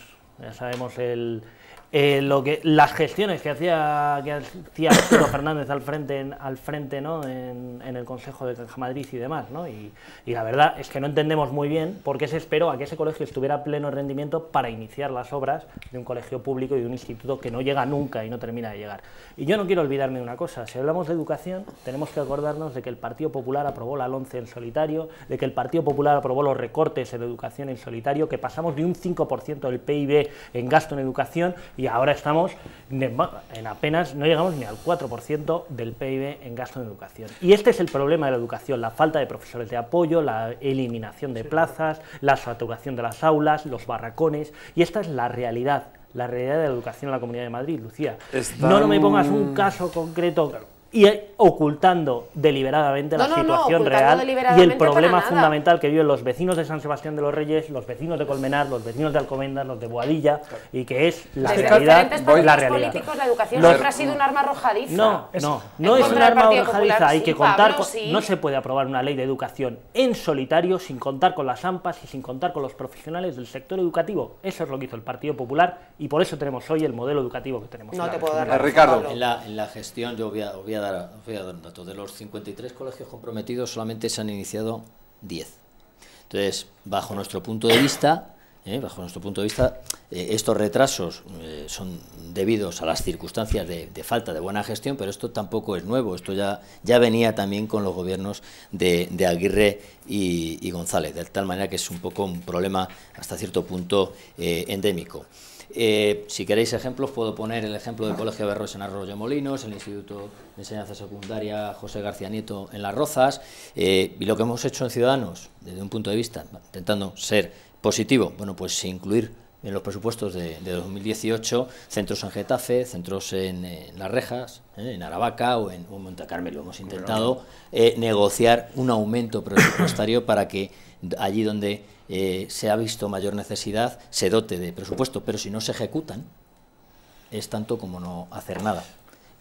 las gestiones que hacía Arturo Fernández al frente, ¿no? en el Consejo de Caja Madrid y demás, ¿no? Y la verdad es que no entendemos muy bien por qué se esperó a que ese colegio estuviera a pleno rendimiento para iniciar las obras de un colegio público y de un instituto que no llega nunca y no termina de llegar. Y yo no quiero olvidarme de una cosa: si hablamos de educación, tenemos que acordarnos de que el Partido Popular aprobó la LOMCE en solitario, de que el Partido Popular aprobó los recortes en educación en solitario, que pasamos de un 5% del PIB en gasto en educación, y ahora estamos en apenas, no llegamos ni al 4% del PIB en gasto en educación. Y este es el problema de la educación: la falta de profesores de apoyo, la eliminación de plazas, la saturación de las aulas, los barracones, y esta es la realidad de la educación en la Comunidad de Madrid, Lucía. No me pongas un caso concreto y ocultando deliberadamente la situación real y el problema fundamental que viven los vecinos de San Sebastián de los Reyes, los vecinos de Colmenar, los vecinos de Alcobendas, los de Boadilla, y que es la realidad. La políticos, la educación siempre ha sido un arma arrojadiza. No es un arma arrojadiza, hay que contar no se puede aprobar una ley de educación en solitario sin contar con las AMPAs y sin contar con los profesionales del sector educativo. Eso es lo que hizo el Partido Popular, y por eso tenemos hoy el modelo educativo que tenemos. No te puedo dar Ricardo. En la gestión yo voy a dar un dato. De los 53 colegios comprometidos solamente se han iniciado 10. Entonces, bajo nuestro punto de vista, estos retrasos son debidos a las circunstancias de falta de buena gestión, pero esto tampoco es nuevo. Esto ya venía también con los gobiernos de Aguirre y González, de tal manera que es un poco un problema hasta cierto punto endémico. Si queréis ejemplos, puedo poner el ejemplo del Colegio Berros en Arroyomolinos, el Instituto de Enseñanza Secundaria José García Nieto en Las Rozas, y lo que hemos hecho en Ciudadanos, desde un punto de vista, intentando ser positivo, bueno, pues incluir en los presupuestos de 2018 centros en Getafe, centros en Las Rejas, en Aravaca o en Monte Carmelo. Hemos intentado negociar un aumento presupuestario para que allí donde se ha visto mayor necesidad se dote de presupuesto, pero si no se ejecutan es tanto como no hacer nada,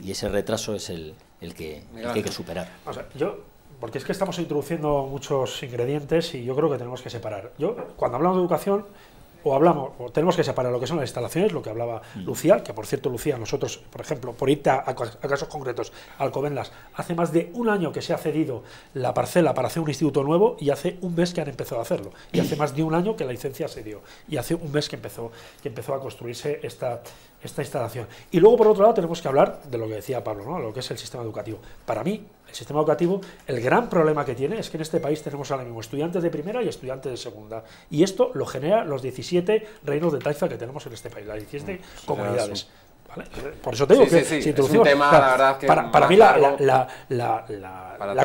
y ese retraso es el que hay que superar. O sea, porque es que estamos introduciendo muchos ingredientes y yo creo que tenemos que separar. Cuando hablamos de educación, o tenemos que separar lo que son las instalaciones, lo que hablaba Lucía, que por cierto, Lucía, nosotros, por ejemplo, por irte a casos concretos, Alcobendas, hace más de un año que se ha cedido la parcela para hacer un instituto nuevo, y hace un mes que han empezado a hacerlo, y hace más de un año que la licencia se dio, y hace un mes que empezó a construirse esta instalación. Y luego, por otro lado, tenemos que hablar de lo que decía Pablo, ¿no? Lo que es el sistema educativo. Para mí, el sistema educativo, el gran problema que tiene es que en este país tenemos ahora mismo estudiantes de primera y estudiantes de segunda, y esto lo genera los 17 reinos de taifa que tenemos en este país, las 17 comunidades. ¿Vale? Por eso te digo que si introducimos, es un tema, la verdad, que para mí la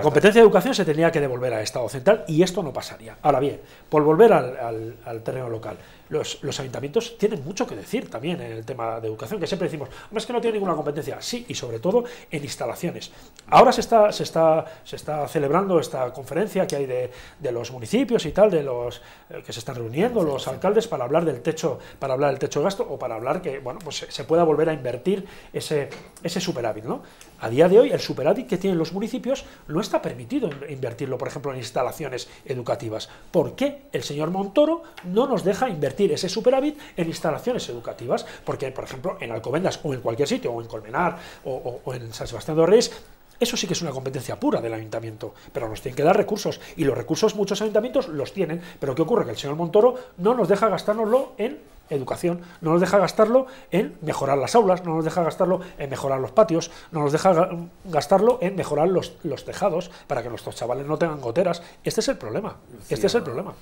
competencia de educación se tendría que devolver al Estado central, y esto no pasaría. Ahora bien, por volver al terreno local, los ayuntamientos tienen mucho que decir también en el tema de educación, que siempre decimos, es que no tiene ninguna competencia. Sí, y sobre todo en instalaciones. Ahora se está celebrando esta conferencia que hay de los municipios y tal, de los que se están reuniendo los alcaldes para hablar del techo de gasto, o para hablar que pues se pueda volver a invertir ese superávit, ¿no? A día de hoy, el superávit que tienen los municipios no está permitido invertirlo, por ejemplo, en instalaciones educativas. ¿Por qué el señor Montoro no nos deja invertir ese superávit en instalaciones educativas? Porque, por ejemplo, en Alcobendas o en cualquier sitio, o en Colmenar o en San Sebastián de los Reyes, eso sí que es una competencia pura del ayuntamiento, pero nos tienen que dar recursos, y los recursos muchos ayuntamientos los tienen, pero ¿qué ocurre? Que el señor Montoro no nos deja gastárnoslo en educación, no nos deja gastarlo en mejorar las aulas, no nos deja gastarlo en mejorar los patios, no nos deja gastarlo en mejorar los tejados para que nuestros chavales no tengan goteras. Este es el problema, este es el problema.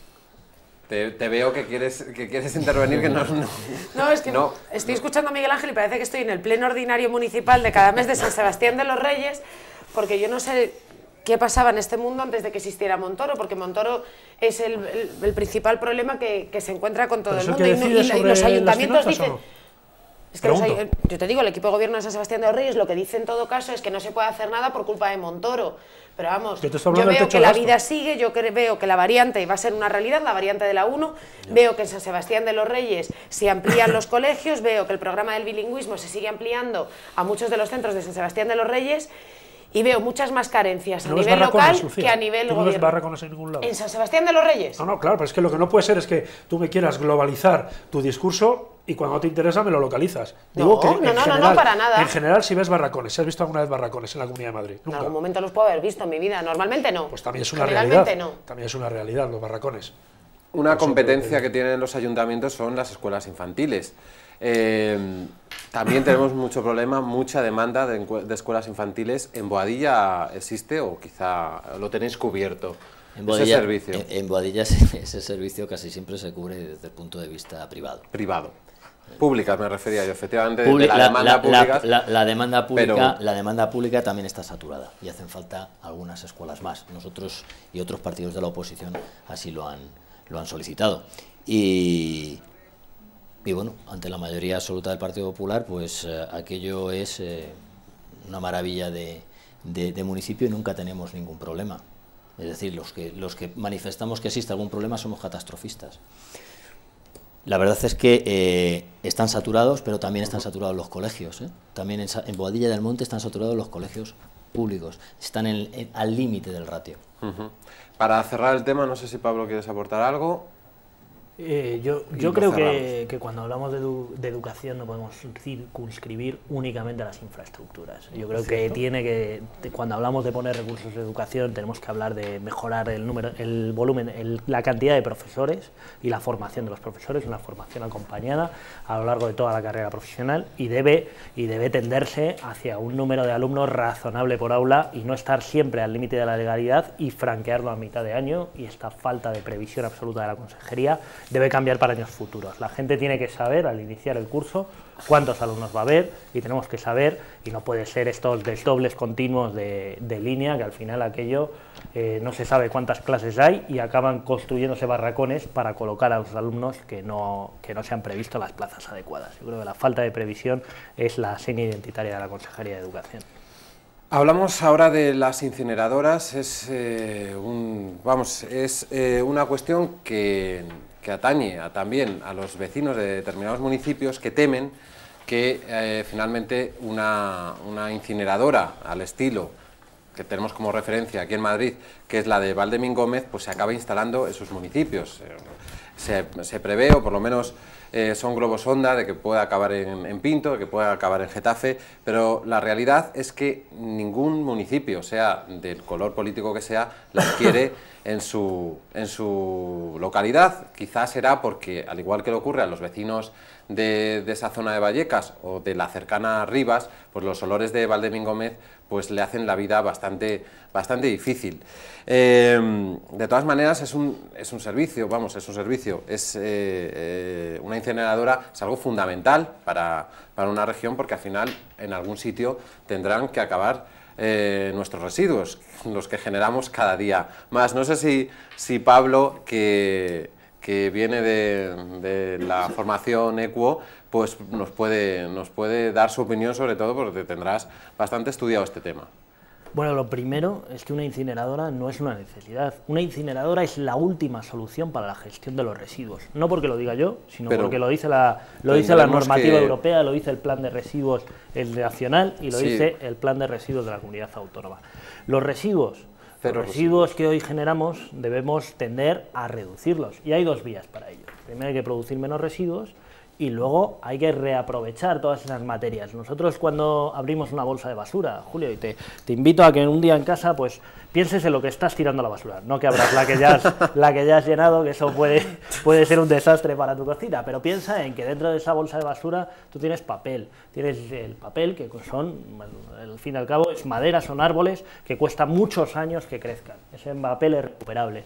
Te veo que quieres intervenir, que no... No, es que no. Estoy escuchando a Miguel Ángel y parece que estoy en el pleno ordinario municipal de cada mes de San Sebastián de los Reyes, porque yo no sé qué pasaba en este mundo antes de que existiera Montoro, porque Montoro es el principal problema que se encuentra con todo el mundo. Y los ayuntamientos dicen... Es que yo te digo, el equipo de gobierno de San Sebastián de los Reyes lo que dice en todo caso es que no se puede hacer nada por culpa de Montoro. Pero vamos, yo veo que la vida sigue, yo veo que la variante va a ser una realidad, la variante de la 1, veo que en San Sebastián de los Reyes se amplían los colegios, veo que el programa del bilingüismo se sigue ampliando a muchos de los centros de San Sebastián de los Reyes y veo muchas más carencias a nivel local que a nivel gobierno. ¿No ves barracones en ningún lado? ¿En San Sebastián de los Reyes? No, claro, pero es que lo que no puede ser es que tú me quieras globalizar tu discurso y cuando te interesa me lo localizas. Digo que no, para nada. En general, si ves barracones, ¿si has visto alguna vez barracones en la Comunidad de Madrid? Nunca. En algún momento los puedo haber visto en mi vida, normalmente no. Pues también es una realidad. No. También es una realidad los barracones. Una competencia que tienen los ayuntamientos son las escuelas infantiles. También tenemos mucho problema, mucha demanda de escuelas infantiles. ¿En Boadilla existe o quizá lo tenéis cubierto? Ese servicio. En Boadilla ese servicio casi siempre se cubre desde el punto de vista privado. Privado. Públicas me refería yo, efectivamente. La demanda pública también está saturada y hacen falta algunas escuelas más. Nosotros y otros partidos de la oposición así lo han solicitado. Y bueno, ante la mayoría absoluta del Partido Popular, pues aquello es una maravilla de municipio y nunca tenemos ningún problema. Es decir, los que manifestamos que existe algún problema somos catastrofistas. La verdad es que están saturados, pero también están saturados los colegios. También en Boadilla del Monte están saturados los colegios públicos. Están al límite del ratio. Para cerrar el tema, no sé si Pablo quieres aportar algo. Yo creo que cuando hablamos de educación no podemos circunscribir únicamente a las infraestructuras. Yo creo que cuando hablamos de poner recursos de educación tenemos que hablar de mejorar el volumen, la cantidad de profesores y la formación de los profesores, una formación acompañada a lo largo de toda la carrera profesional y debe tenderse hacia un número de alumnos razonable por aula y no estar siempre al límite de la legalidad y franquearlo a mitad de año, y esta falta de previsión absoluta de la consejería debe cambiar para años futuros. La gente tiene que saber al iniciar el curso cuántos alumnos va a haber y tenemos que saber, y no puede ser estos desdobles continuos de línea, que al final aquello no se sabe cuántas clases hay y acaban construyéndose barracones para colocar a los alumnos que no se han previsto las plazas adecuadas. Yo creo que la falta de previsión es la seña identitaria de la Consejería de Educación. Hablamos ahora de las incineradoras. Es una cuestión que atañe también a los vecinos de determinados municipios que temen que finalmente una incineradora al estilo que tenemos como referencia aquí en Madrid, que es la de Valdemín Gómez, pues se acabe instalando en sus municipios. Se prevé, o por lo menos son globos sonda, de que pueda acabar en Pinto, de que pueda acabar en Getafe, pero la realidad es que ningún municipio, sea del color político que sea, las quiere en su localidad. Quizás será porque, al igual que le ocurre a los vecinos de esa zona de Vallecas o de la cercana Rivas, pues los olores de Valdemín Gómez pues le hacen la vida bastante difícil. De todas maneras es un servicio, una incineradora es algo fundamental para una región, porque al final en algún sitio tendrán que acabar nuestros residuos, los que generamos cada día más. No sé si Pablo, que viene de la formación ECUO, pues nos puede dar su opinión, sobre todo porque tendrás bastante estudiado este tema. Bueno, lo primero es que una incineradora no es una necesidad. Una incineradora es la última solución para la gestión de los residuos. No porque lo diga yo, sino porque lo dice la normativa europea, lo dice el plan de residuos el nacional y lo dice el plan de residuos de la comunidad autónoma. Los residuos que hoy generamos debemos tender a reducirlos, y hay dos vías para ello. Primero hay que producir menos residuos y luego hay que reaprovechar todas esas materias. Nosotros cuando abrimos una bolsa de basura, Julio, y te invito a que un día en casa pues pienses en lo que estás tirando a la basura, no que abras la que ya has llenado, que eso puede ser un desastre para tu cocina, pero piensa en que dentro de esa bolsa de basura tú tienes papel, tienes el papel que son, al fin y al cabo, es madera, son árboles que cuesta muchos años que crezcan, ese papel es recuperable.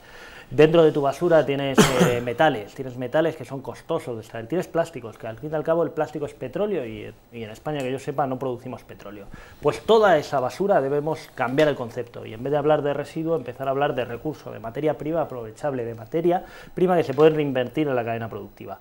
Dentro de tu basura tienes metales que son costosos de extraer, tienes plásticos, que al fin y al cabo el plástico es petróleo y en España, que yo sepa, no producimos petróleo. Pues toda esa basura debemos cambiar el concepto y en vez de hablar de residuo, empezar a hablar de recurso, de materia prima aprovechable, de materia prima que se puede reinvertir en la cadena productiva.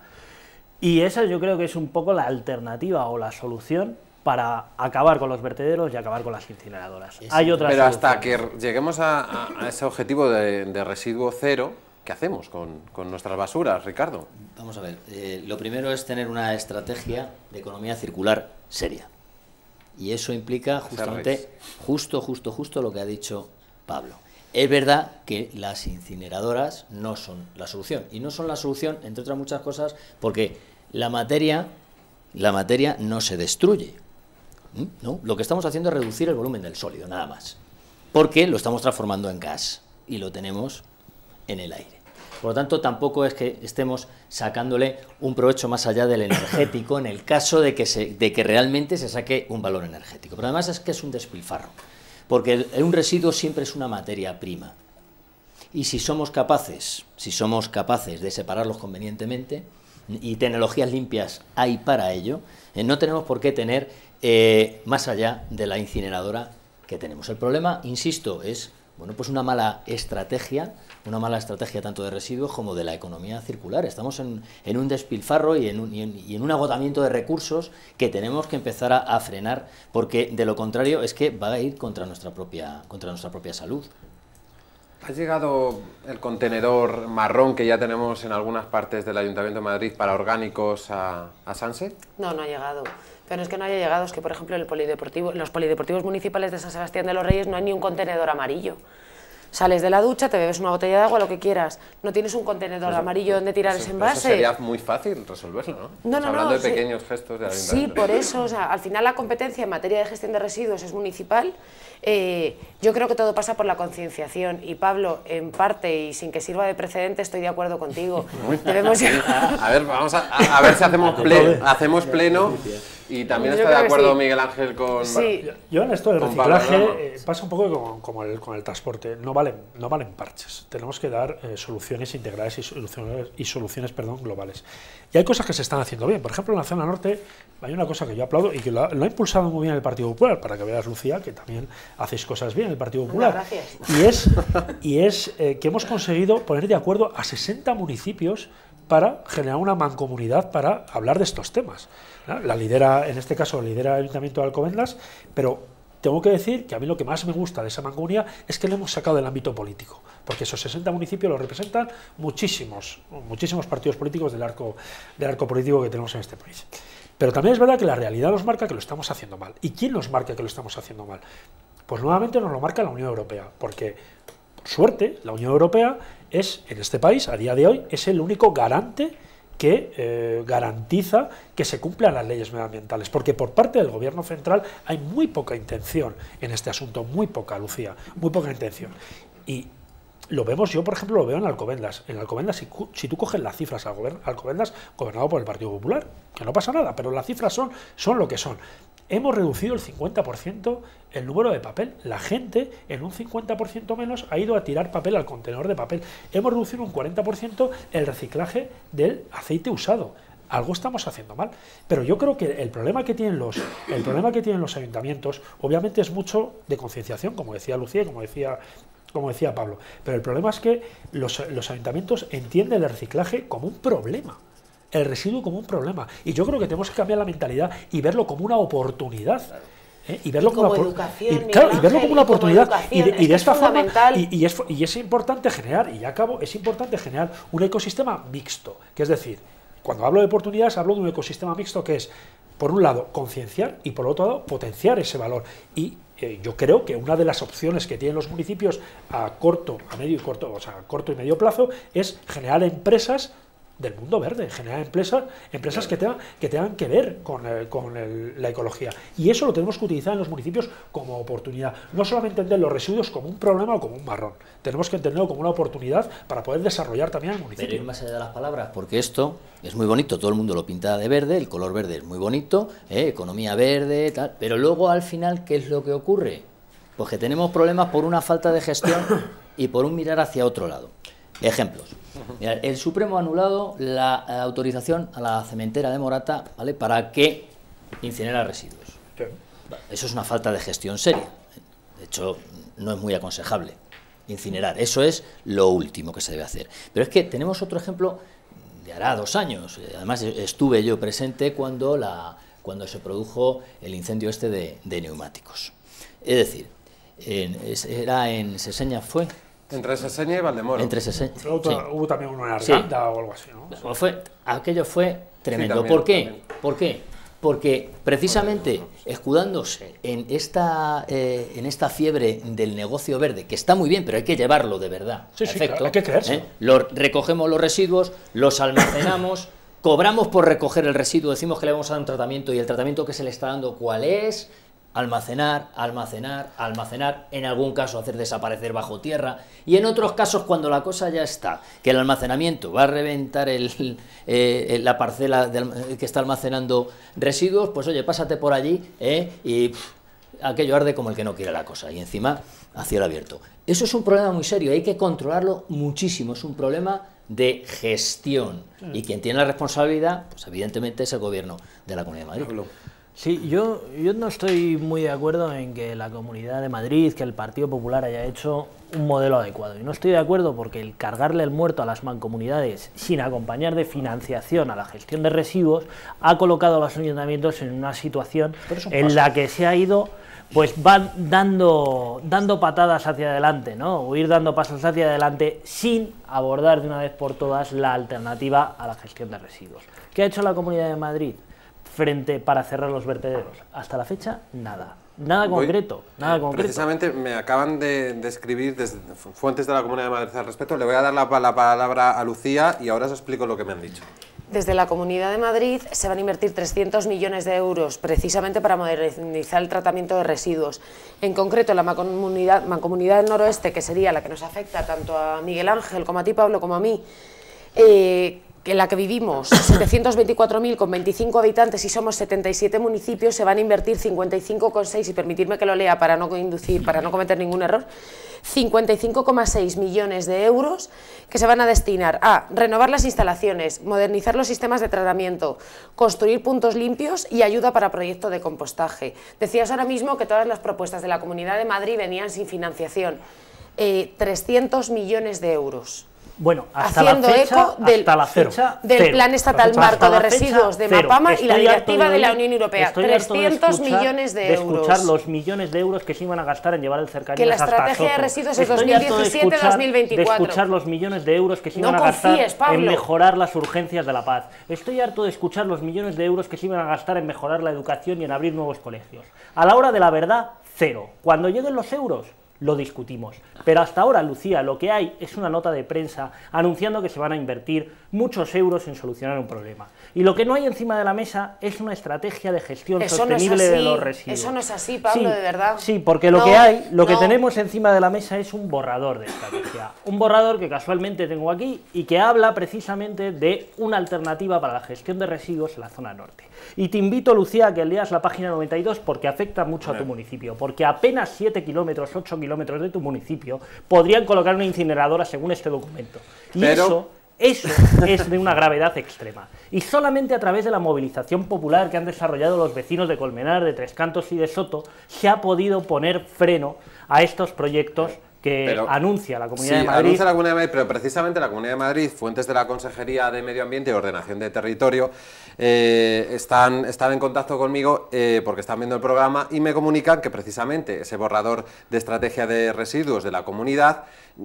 Y esa yo creo que es un poco la alternativa o la solución para acabar con los vertederos y acabar con las incineradoras. Hay otras Pero hasta soluciones. que lleguemos a ese objetivo de residuo cero, ¿qué hacemos con nuestras basuras, Ricardo? Vamos a ver, lo primero es tener una estrategia de economía circular seria. Y eso implica justamente, justo lo que ha dicho Pablo. Es verdad que las incineradoras no son la solución. Y no son la solución, entre otras muchas cosas, porque la materia no se destruye. ¿No? Lo que estamos haciendo es reducir el volumen del sólido, nada más. Porque lo estamos transformando en gas y lo tenemos en el aire. Por lo tanto, tampoco es que estemos sacándole un provecho más allá del energético en el caso de que realmente se saque un valor energético. Pero además es que es un despilfarro, porque un residuo siempre es una materia prima. Y si somos capaces de separarlos convenientemente, y tecnologías limpias hay para ello, no tenemos por qué tener más allá de la incineradora que tenemos. El problema, insisto, es pues una mala estrategia tanto de residuos como de la economía circular. Estamos en un despilfarro y en un agotamiento de recursos que tenemos que empezar a frenar, porque de lo contrario es que va a ir contra nuestra propia salud. ¿Ha llegado el contenedor marrón que ya tenemos en algunas partes del Ayuntamiento de Madrid para orgánicos a Sanse? No, no ha llegado. Pero no es que no haya llegado, es que, por ejemplo, en los polideportivos municipales de San Sebastián de los Reyes no hay ni un contenedor amarillo. Sales de la ducha, te bebes una botella de agua, lo que quieras. No tienes un contenedor amarillo donde tirar ese envase. Eso sería muy fácil resolverlo, ¿no? Hablando de pequeños gestos de ayuntamiento. Sí, por eso, o sea, al final la competencia en materia de gestión de residuos es municipal. Yo creo que todo pasa por la concienciación. Y Pablo, en parte, y sin que sirva de precedente, estoy de acuerdo contigo. Debemos... A ver, vamos a ver si hacemos pleno. Y también está de acuerdo Miguel Ángel con... Sí. Yo en esto del reciclaje pasa un poco como con el transporte, no valen parches, tenemos que dar soluciones integrales y soluciones globales. Y hay cosas que se están haciendo bien, por ejemplo en la zona norte hay una cosa que yo aplaudo y que lo ha impulsado muy bien el Partido Popular, para que veas, Lucía, que también hacéis cosas bien el Partido Popular. Gracias. Y es que hemos conseguido poner de acuerdo a 60 municipios para generar una mancomunidad para hablar de estos temas. La lidera, en este caso, el Ayuntamiento de Alcobendas, pero tengo que decir que a mí lo que más me gusta de esa mancomunidad es que le hemos sacado del ámbito político, porque esos 60 municipios los representan muchísimos partidos políticos del arco político que tenemos en este país. Pero también es verdad que la realidad nos marca que lo estamos haciendo mal. ¿Y quién nos marca que lo estamos haciendo mal? Pues nuevamente nos lo marca la Unión Europea, porque, por suerte, la Unión Europea es, en este país, a día de hoy, es el único garante que garantiza que se cumplan las leyes medioambientales, porque por parte del Gobierno central hay muy poca intención en este asunto, muy poca, Lucía, muy poca intención. Y lo vemos, yo por ejemplo lo veo en Alcobendas. En Alcobendas, si tú coges las cifras, Alcobendas gobernado por el Partido Popular, que no pasa nada, pero las cifras son lo que son. Hemos reducido el 50% el número de papel. La gente, en un 50% menos, ha ido a tirar papel al contenedor de papel. Hemos reducido un 40% el reciclaje del aceite usado. Algo estamos haciendo mal. Pero yo creo que el problema que tienen los ayuntamientos, obviamente es mucho de concienciación, como decía Lucía y como decía Pablo. Pero el problema es que los ayuntamientos entienden el reciclaje como un problema. El residuo como un problema. Y yo creo que tenemos que cambiar la mentalidad y verlo como una oportunidad. Y verlo como educación, y verlo como una oportunidad. Y de esta forma. Y es importante generar, y ya acabo, es importante generar un ecosistema mixto. Que es decir, cuando hablo de oportunidades, hablo de un ecosistema mixto que es, por un lado, concienciar y por otro lado, potenciar ese valor. Y yo creo que una de las opciones que tienen los municipios a corto y medio plazo es generar empresas del mundo verde, generar empresas que tengan que ver con la ecología. Y eso lo tenemos que utilizar en los municipios como oportunidad. No solamente entender los residuos como un problema o como un marrón, tenemos que entenderlo como una oportunidad para poder desarrollar también el municipio. Pero ir más allá de las palabras, porque esto es muy bonito, todo el mundo lo pinta de verde, el color verde es muy bonito, economía verde, tal, pero luego al final, ¿qué es lo que ocurre? Pues que tenemos problemas por una falta de gestión y por un mirar hacia otro lado. Ejemplos. Mira, el Supremo ha anulado la autorización a la cementera de Morata, ¿vale?, para que incinera residuos. Sí. Eso es una falta de gestión seria. De hecho, no es muy aconsejable incinerar. Eso es lo último que se debe hacer. Pero es que tenemos otro ejemplo de hará 2 años. Además, estuve yo presente cuando se produjo el incendio este de neumáticos. Es decir, era en Seseña, ¿fue? Entre Seseña y Valdemoro. Entre Seseña, sí. Hubo también una Arganda o algo así, ¿no? Aquello fue tremendo. Sí, también, ¿Por qué? también. ¿Por qué? Porque precisamente escudándose en esta fiebre del negocio verde, que está muy bien, pero hay que llevarlo de verdad. Sí, claro, hay que creérselo. Recogemos los residuos, los almacenamos, cobramos por recoger el residuo, decimos que le vamos a dar un tratamiento y el tratamiento que se le está dando, ¿cuál es? Almacenar, en algún caso hacer desaparecer bajo tierra, y en otros casos cuando la cosa ya está, que el almacenamiento va a reventar la parcela que está almacenando residuos, pues oye, pásate por allí y aquello arde como el que no quiere la cosa, y encima a cielo abierto. Eso es un problema muy serio, hay que controlarlo muchísimo, es un problema de gestión, y quien tiene la responsabilidad, pues evidentemente es el gobierno de la Comunidad de Madrid. Sí, yo no estoy muy de acuerdo en que la Comunidad de Madrid, que el Partido Popular haya hecho un modelo adecuado. Y no estoy de acuerdo porque el cargarle el muerto a las mancomunidades sin acompañar de financiación a la gestión de residuos ha colocado a los ayuntamientos en una situación en la que se ha ido, pues van dando patadas hacia adelante, ¿no? O ir dando pasos hacia adelante sin abordar de una vez por todas la alternativa a la gestión de residuos. ¿Qué ha hecho la Comunidad de Madrid para cerrar los vertederos? Hasta la fecha, nada concreto. Precisamente me acaban de escribir desde fuentes de la Comunidad de Madrid al respecto. Le voy a dar la palabra a Lucía y ahora os explico lo que me han dicho. Desde la Comunidad de Madrid se van a invertir 300 millones de euros precisamente para modernizar el tratamiento de residuos. En concreto, la Mancomunidad del Noroeste, que sería la que nos afecta tanto a Miguel Ángel como a ti, Pablo, como a mí, en la que vivimos 724.000 con 25 habitantes y somos 77 municipios, se van a invertir 55,6, y permitirme que lo lea para no cometer ningún error, 55,6 millones de euros que se van a destinar a renovar las instalaciones, modernizar los sistemas de tratamiento, construir puntos limpios y ayuda para proyecto de compostaje. Decías ahora mismo que todas las propuestas de la Comunidad de Madrid venían sin financiación. 300 millones de euros. Bueno, hasta haciendo la fecha, eco del Plan Estatal Marco de Residuos de Mapama y la Directiva de la Unión Europea. 300 millones de euros. De escuchar los millones de euros que se iban a gastar en llevar el cercanías que la hasta estrategia de residuos es 2017-2024. De escuchar los millones de euros que se iban a gastar en mejorar las urgencias de la paz. Estoy harto de escuchar los millones de euros que se iban a gastar en mejorar la educación y en abrir nuevos colegios. A la hora de la verdad, cero. Cuando lleguen los euros, lo discutimos. Pero hasta ahora, Lucía, lo que hay es una nota de prensa anunciando que se van a invertir muchos euros en solucionar un problema. Y lo que no hay encima de la mesa es una estrategia de gestión sostenible de los residuos. Eso no es así, Pablo, de verdad. Sí, porque lo que tenemos encima de la mesa es un borrador de estrategia. Un borrador que casualmente tengo aquí y que habla precisamente de una alternativa para la gestión de residuos en la zona norte. Y te invito, Lucía, a que leas la página 92 porque afecta mucho a tu municipio, porque apenas 7 kilómetros, 8 kilómetros de tu municipio podrían colocar una incineradora según este documento. Y eso es de una gravedad extrema. Y solamente a través de la movilización popular que han desarrollado los vecinos de Colmenar, de Tres Cantos y de Soto, se ha podido poner freno a estos proyectos que anuncia la Comunidad de Madrid. Anuncia la Comunidad de Madrid, pero precisamente la Comunidad de Madrid, fuentes de la Consejería de Medio Ambiente y Ordenación de Territorio, están en contacto conmigo porque están viendo el programa y me comunican que precisamente ese borrador de estrategia de residuos de la comunidad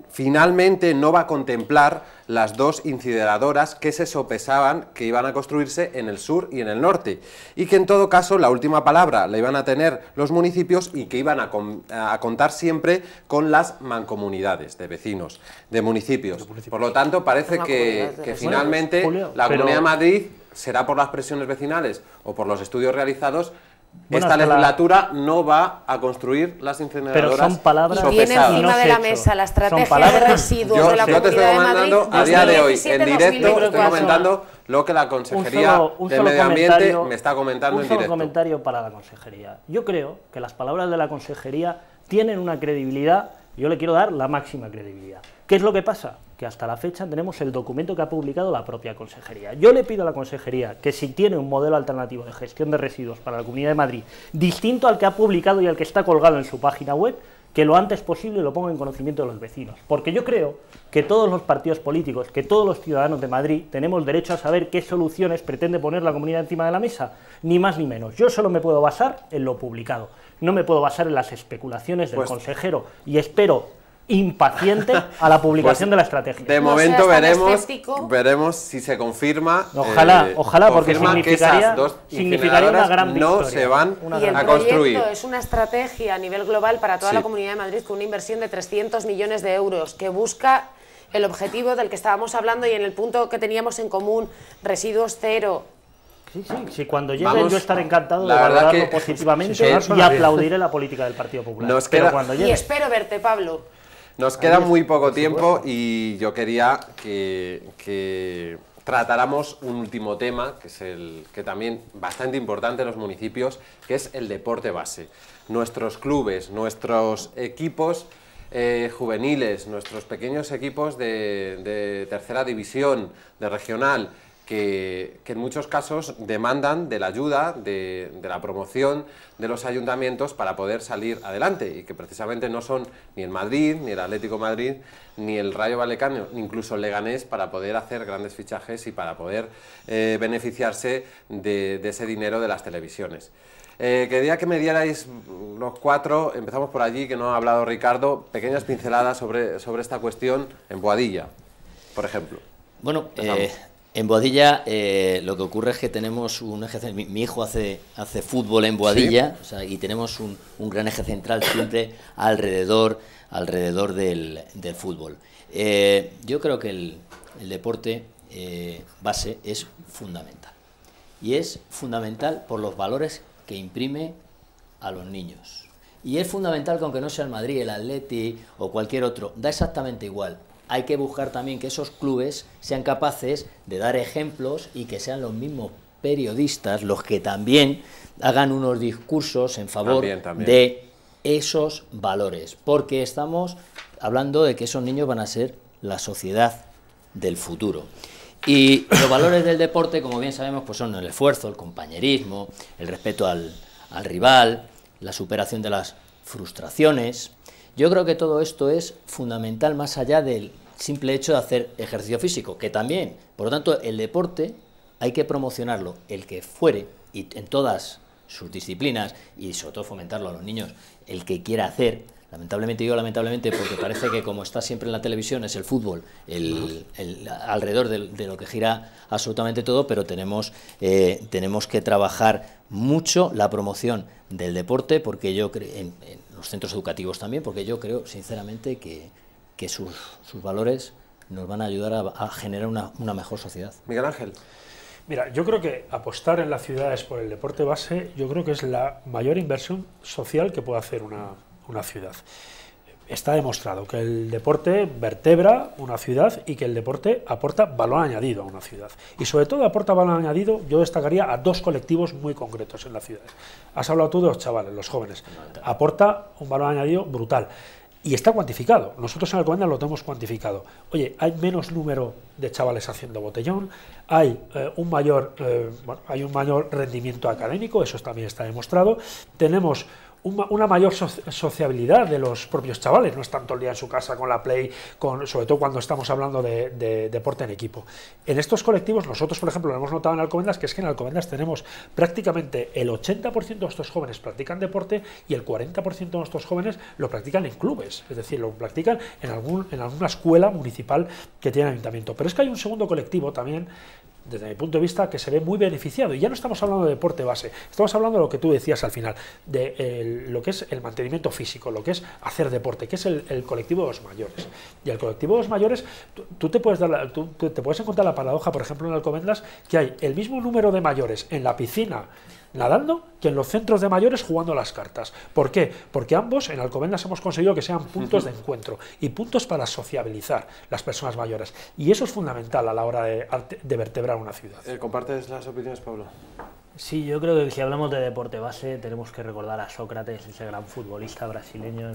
finalmente no va a contemplar las 2 incineradoras que se sopesaban que iban a construirse en el sur y en el norte, y que en todo caso la última palabra la iban a tener los municipios y que iban a contar siempre con las mancomunidades de vecinos, de municipios. Por lo tanto, parece que finalmente Julio, la Comunidad de Madrid, será por las presiones vecinales o por los estudios realizados, esta legislatura no va a construir las incineradoras. Pero son palabras y tiene encima de la mesa la estrategia de residuos de la Yo te estoy Comunidad de Madrid comentando a día de hoy, en directo, 2017-2024. estoy comentando lo que la Consejería de Medio Ambiente me está comentando en directo. Un solo comentario para la Consejería. Yo creo que las palabras de la Consejería tienen una credibilidad, yo le quiero dar la máxima credibilidad. ¿Qué es lo que pasa? Que hasta la fecha tenemos el documento que ha publicado la propia Consejería. Yo le pido a la Consejería que si tiene un modelo alternativo de gestión de residuos para la Comunidad de Madrid, distinto al que ha publicado y al que está colgado en su página web, que lo antes posible lo ponga en conocimiento de los vecinos. Porque yo creo que todos los partidos políticos, que todos los ciudadanos de Madrid tenemos derecho a saber qué soluciones pretende poner la comunidad encima de la mesa, ni más ni menos. Yo solo me puedo basar en lo publicado, no me puedo basar en las especulaciones del consejero, y espero impaciente a la publicación de la estrategia. De momento veremos si se confirma. Ojalá, porque confirma significaría una gran victoria. No se van a construir. El proyecto es una estrategia a nivel global para toda la Comunidad de Madrid con una inversión de 300 millones de euros que busca el objetivo del que estábamos hablando y en el punto que teníamos en común, residuos cero. Sí, cuando llegue yo estaré encantado de valorarlo positivamente y aplaudiré la política del Partido Popular. Y espero verte, Pablo. Nos queda muy poco tiempo y yo quería que tratáramos un último tema, que es el que también bastante importante en los municipios, que es el deporte base. Nuestros clubes, nuestros equipos juveniles, nuestros pequeños equipos de tercera división, de regional, que en muchos casos demandan de la ayuda, de la promoción de los ayuntamientos para poder salir adelante, y que precisamente no son ni el Madrid, ni el Atlético de Madrid, ni el Rayo Vallecano, ni incluso el Leganés, para poder hacer grandes fichajes y para poder beneficiarse de ese dinero de las televisiones. Quería que me dierais los cuatro, empezamos por allí, que no ha hablado Ricardo, pequeñas pinceladas sobre esta cuestión en Boadilla, por ejemplo. Bueno, en Boadilla lo que ocurre es que tenemos un eje, mi hijo hace fútbol en Boadilla, ¿sí? Y tenemos un gran eje central siempre alrededor del fútbol. Yo creo que el deporte base es fundamental, y es fundamental por los valores que imprime a los niños. Y es fundamental que aunque no sea el Madrid, el Atleti o cualquier otro, da exactamente igual. Hay que buscar también que esos clubes sean capaces de dar ejemplos y que sean los mismos periodistas los que también hagan unos discursos en favor de esos valores, porque estamos hablando de que esos niños van a ser la sociedad del futuro. Y los valores del deporte, como bien sabemos, pues son el esfuerzo, el compañerismo, el respeto al rival, la superación de las frustraciones. Yo creo que todo esto es fundamental más allá del simple hecho de hacer ejercicio físico, que también, por lo tanto, el deporte hay que promocionarlo, el que fuere, y en todas sus disciplinas, y sobre todo fomentarlo a los niños, el que quiera hacer. Lamentablemente, digo lamentablemente porque parece que como está siempre en la televisión es el fútbol, alrededor de lo que gira absolutamente todo, pero tenemos que trabajar mucho la promoción del deporte, porque yo creo, en los centros educativos también, porque yo creo sinceramente que sus valores nos van a ayudar a generar una mejor sociedad. Miguel Ángel. Mira, yo creo que apostar en las ciudades por el deporte base, yo creo que es la mayor inversión social que puede hacer una ciudad. Está demostrado que el deporte vertebra una ciudad y que el deporte aporta valor añadido a una ciudad. Y sobre todo aporta valor añadido, yo destacaría a dos colectivos muy concretos en la ciudad. Has hablado tú de los chavales, los jóvenes. Aporta un valor añadido brutal. Y está cuantificado. Nosotros en Alcobendas lo tenemos cuantificado. Oye, hay menos número de chavales haciendo botellón, hay un mayor rendimiento académico, eso también está demostrado. Tenemos una mayor sociabilidad de los propios chavales, no están todo el día en su casa con la Play, sobre todo cuando estamos hablando de deporte en equipo. En estos colectivos, nosotros, por ejemplo, lo hemos notado en Alcobendas, que es que en Alcobendas tenemos prácticamente el 80% de nuestros jóvenes practican deporte y el 40% de nuestros jóvenes lo practican en clubes, es decir, lo practican en alguna escuela municipal que tiene el ayuntamiento. Pero es que hay un segundo colectivo también desde mi punto de vista, que se ve muy beneficiado. Y ya no estamos hablando de deporte base, estamos hablando de lo que tú decías al final, de lo que es el mantenimiento físico, lo que es hacer deporte, que es el colectivo de los mayores. Y el colectivo de los mayores, tú te puedes encontrar la paradoja, por ejemplo, en Alcobendas, que hay el mismo número de mayores en la piscina nadando que en los centros de mayores jugando las cartas. ¿Por qué? Porque ambos en Alcobendas hemos conseguido que sean puntos de encuentro y puntos para sociabilizar las personas mayores. Y eso es fundamental a la hora de vertebrar una ciudad. ¿Compartes las opiniones, Pablo? Sí, yo creo que si hablamos de deporte base tenemos que recordar a Sócrates, ese gran futbolista brasileño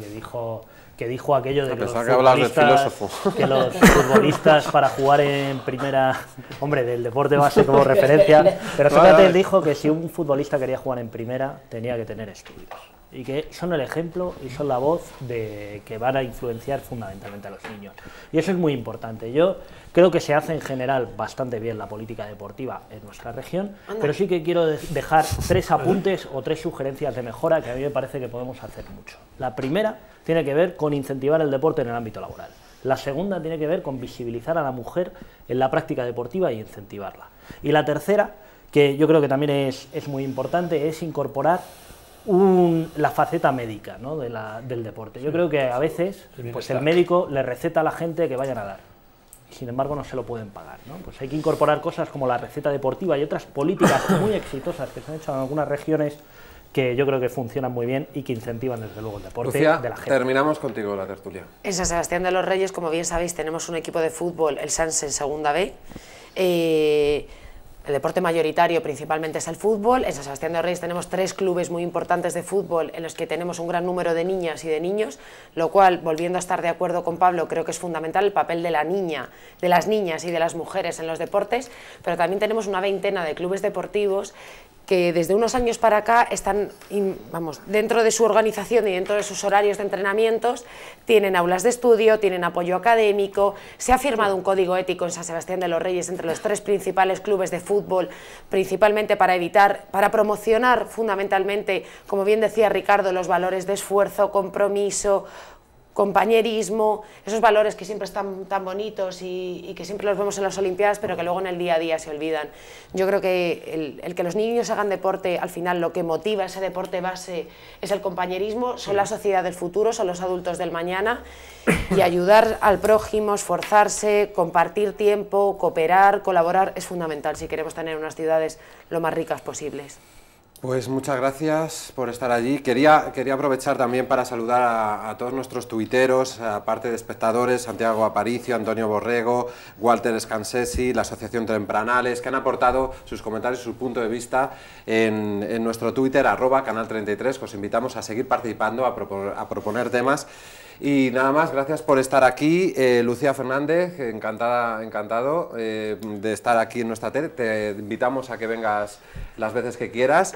que dijo aquello de que los futbolistas para jugar en primera, hombre, del deporte base como referencia, pero Sócrates dijo que si un futbolista quería jugar en primera tenía que tener estudios. Y que son el ejemplo y son la voz que van a influenciar fundamentalmente a los niños. Y eso es muy importante. Yo creo que se hace en general bastante bien la política deportiva en nuestra región, pero sí que quiero dejar 3 apuntes o 3 sugerencias de mejora que a mí me parece que podemos hacer mucho. La primera tiene que ver con incentivar el deporte en el ámbito laboral. La segunda tiene que ver con visibilizar a la mujer en la práctica deportiva y incentivarla. Y la tercera, que yo creo que también es muy importante, es incorporar la faceta médica, ¿no?, del deporte. Yo creo que a veces pues el médico le receta a la gente que vaya a nadar, y sin embargo no se lo pueden pagar, ¿no? Pues hay que incorporar cosas como la receta deportiva y otras políticas muy exitosas que se han hecho en algunas regiones que yo creo que funcionan muy bien y que incentivan desde luego el deporte Lucía, de la gente. Terminamos contigo la tertulia. En San Sebastián de los Reyes, como bien sabéis, tenemos un equipo de fútbol, el Sans en Segunda B. El deporte mayoritario principalmente es el fútbol. En San Sebastián de los Reyes tenemos 3 clubes muy importantes de fútbol en los que tenemos un gran número de niñas y de niños, lo cual, volviendo a estar de acuerdo con Pablo, creo que es fundamental el papel de las niñas y de las mujeres en los deportes, pero también tenemos una veintena de clubes deportivos que desde unos años para acá están, dentro de su organización y dentro de sus horarios de entrenamientos, tienen aulas de estudio, tienen apoyo académico, se ha firmado un código ético en San Sebastián de los Reyes entre los 3 principales clubes de fútbol, principalmente para promocionar fundamentalmente, como bien decía Ricardo, los valores de esfuerzo, compromiso, compañerismo, esos valores que siempre están tan bonitos y que siempre los vemos en las Olimpiadas, pero que luego en el día a día se olvidan. Yo creo que el que los niños hagan deporte, al final lo que motiva ese deporte base es el compañerismo, son la sociedad del futuro, son los adultos del mañana, y ayudar al prójimo, esforzarse, compartir tiempo, cooperar, colaborar, es fundamental si queremos tener unas ciudades lo más ricas posibles. Pues muchas gracias por estar allí. Quería aprovechar también para saludar a todos nuestros tuiteros, aparte de espectadores, Santiago Aparicio, Antonio Borrego, Walter Scansesi, la Asociación Tempranales, que han aportado sus comentarios, su punto de vista en nuestro Twitter, @canal33, que os invitamos a seguir participando, a proponer temas. Y nada más, gracias por estar aquí. Lucía Fernández, encantado de estar aquí en nuestra tele. Te invitamos a que vengas las veces que quieras.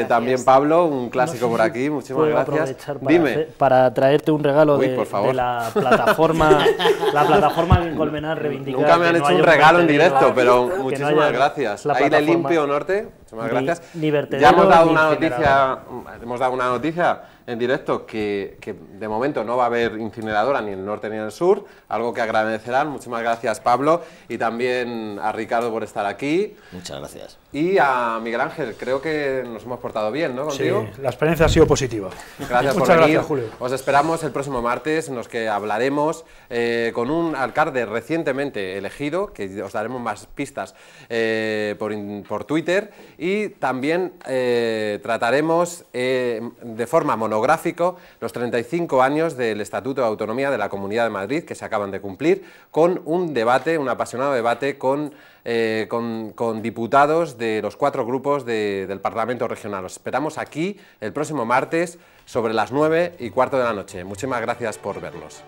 También Pablo, un clásico por aquí, muchísimas gracias. Dime. Para traerte un regalo de la plataforma que Colmenar reivindica. Nunca me han hecho un regalo en directo, pero muchísimas gracias. Aire limpio norte, muchísimas gracias. Ya hemos dado una noticia en directo que de momento no va a haber incineradora ni en el norte ni en el sur, algo que agradecerán. Muchísimas gracias, Pablo, y también a Ricardo por estar aquí. Muchas gracias. Y a Miguel Ángel, creo que nos hemos portado bien, ¿no?, contigo. Sí, la experiencia ha sido positiva. Gracias por venir. Gracias, Julio. Os esperamos el próximo martes, en los que hablaremos con un alcalde recientemente elegido, que os daremos más pistas por Twitter, y también trataremos de forma monográfico los 35 años del Estatuto de Autonomía de la Comunidad de Madrid, que se acaban de cumplir, con un debate, un apasionado debate con diputados de los 4 grupos del Parlamento Regional. Os esperamos aquí el próximo martes sobre las 9:15 de la noche. Muchísimas gracias por vernos.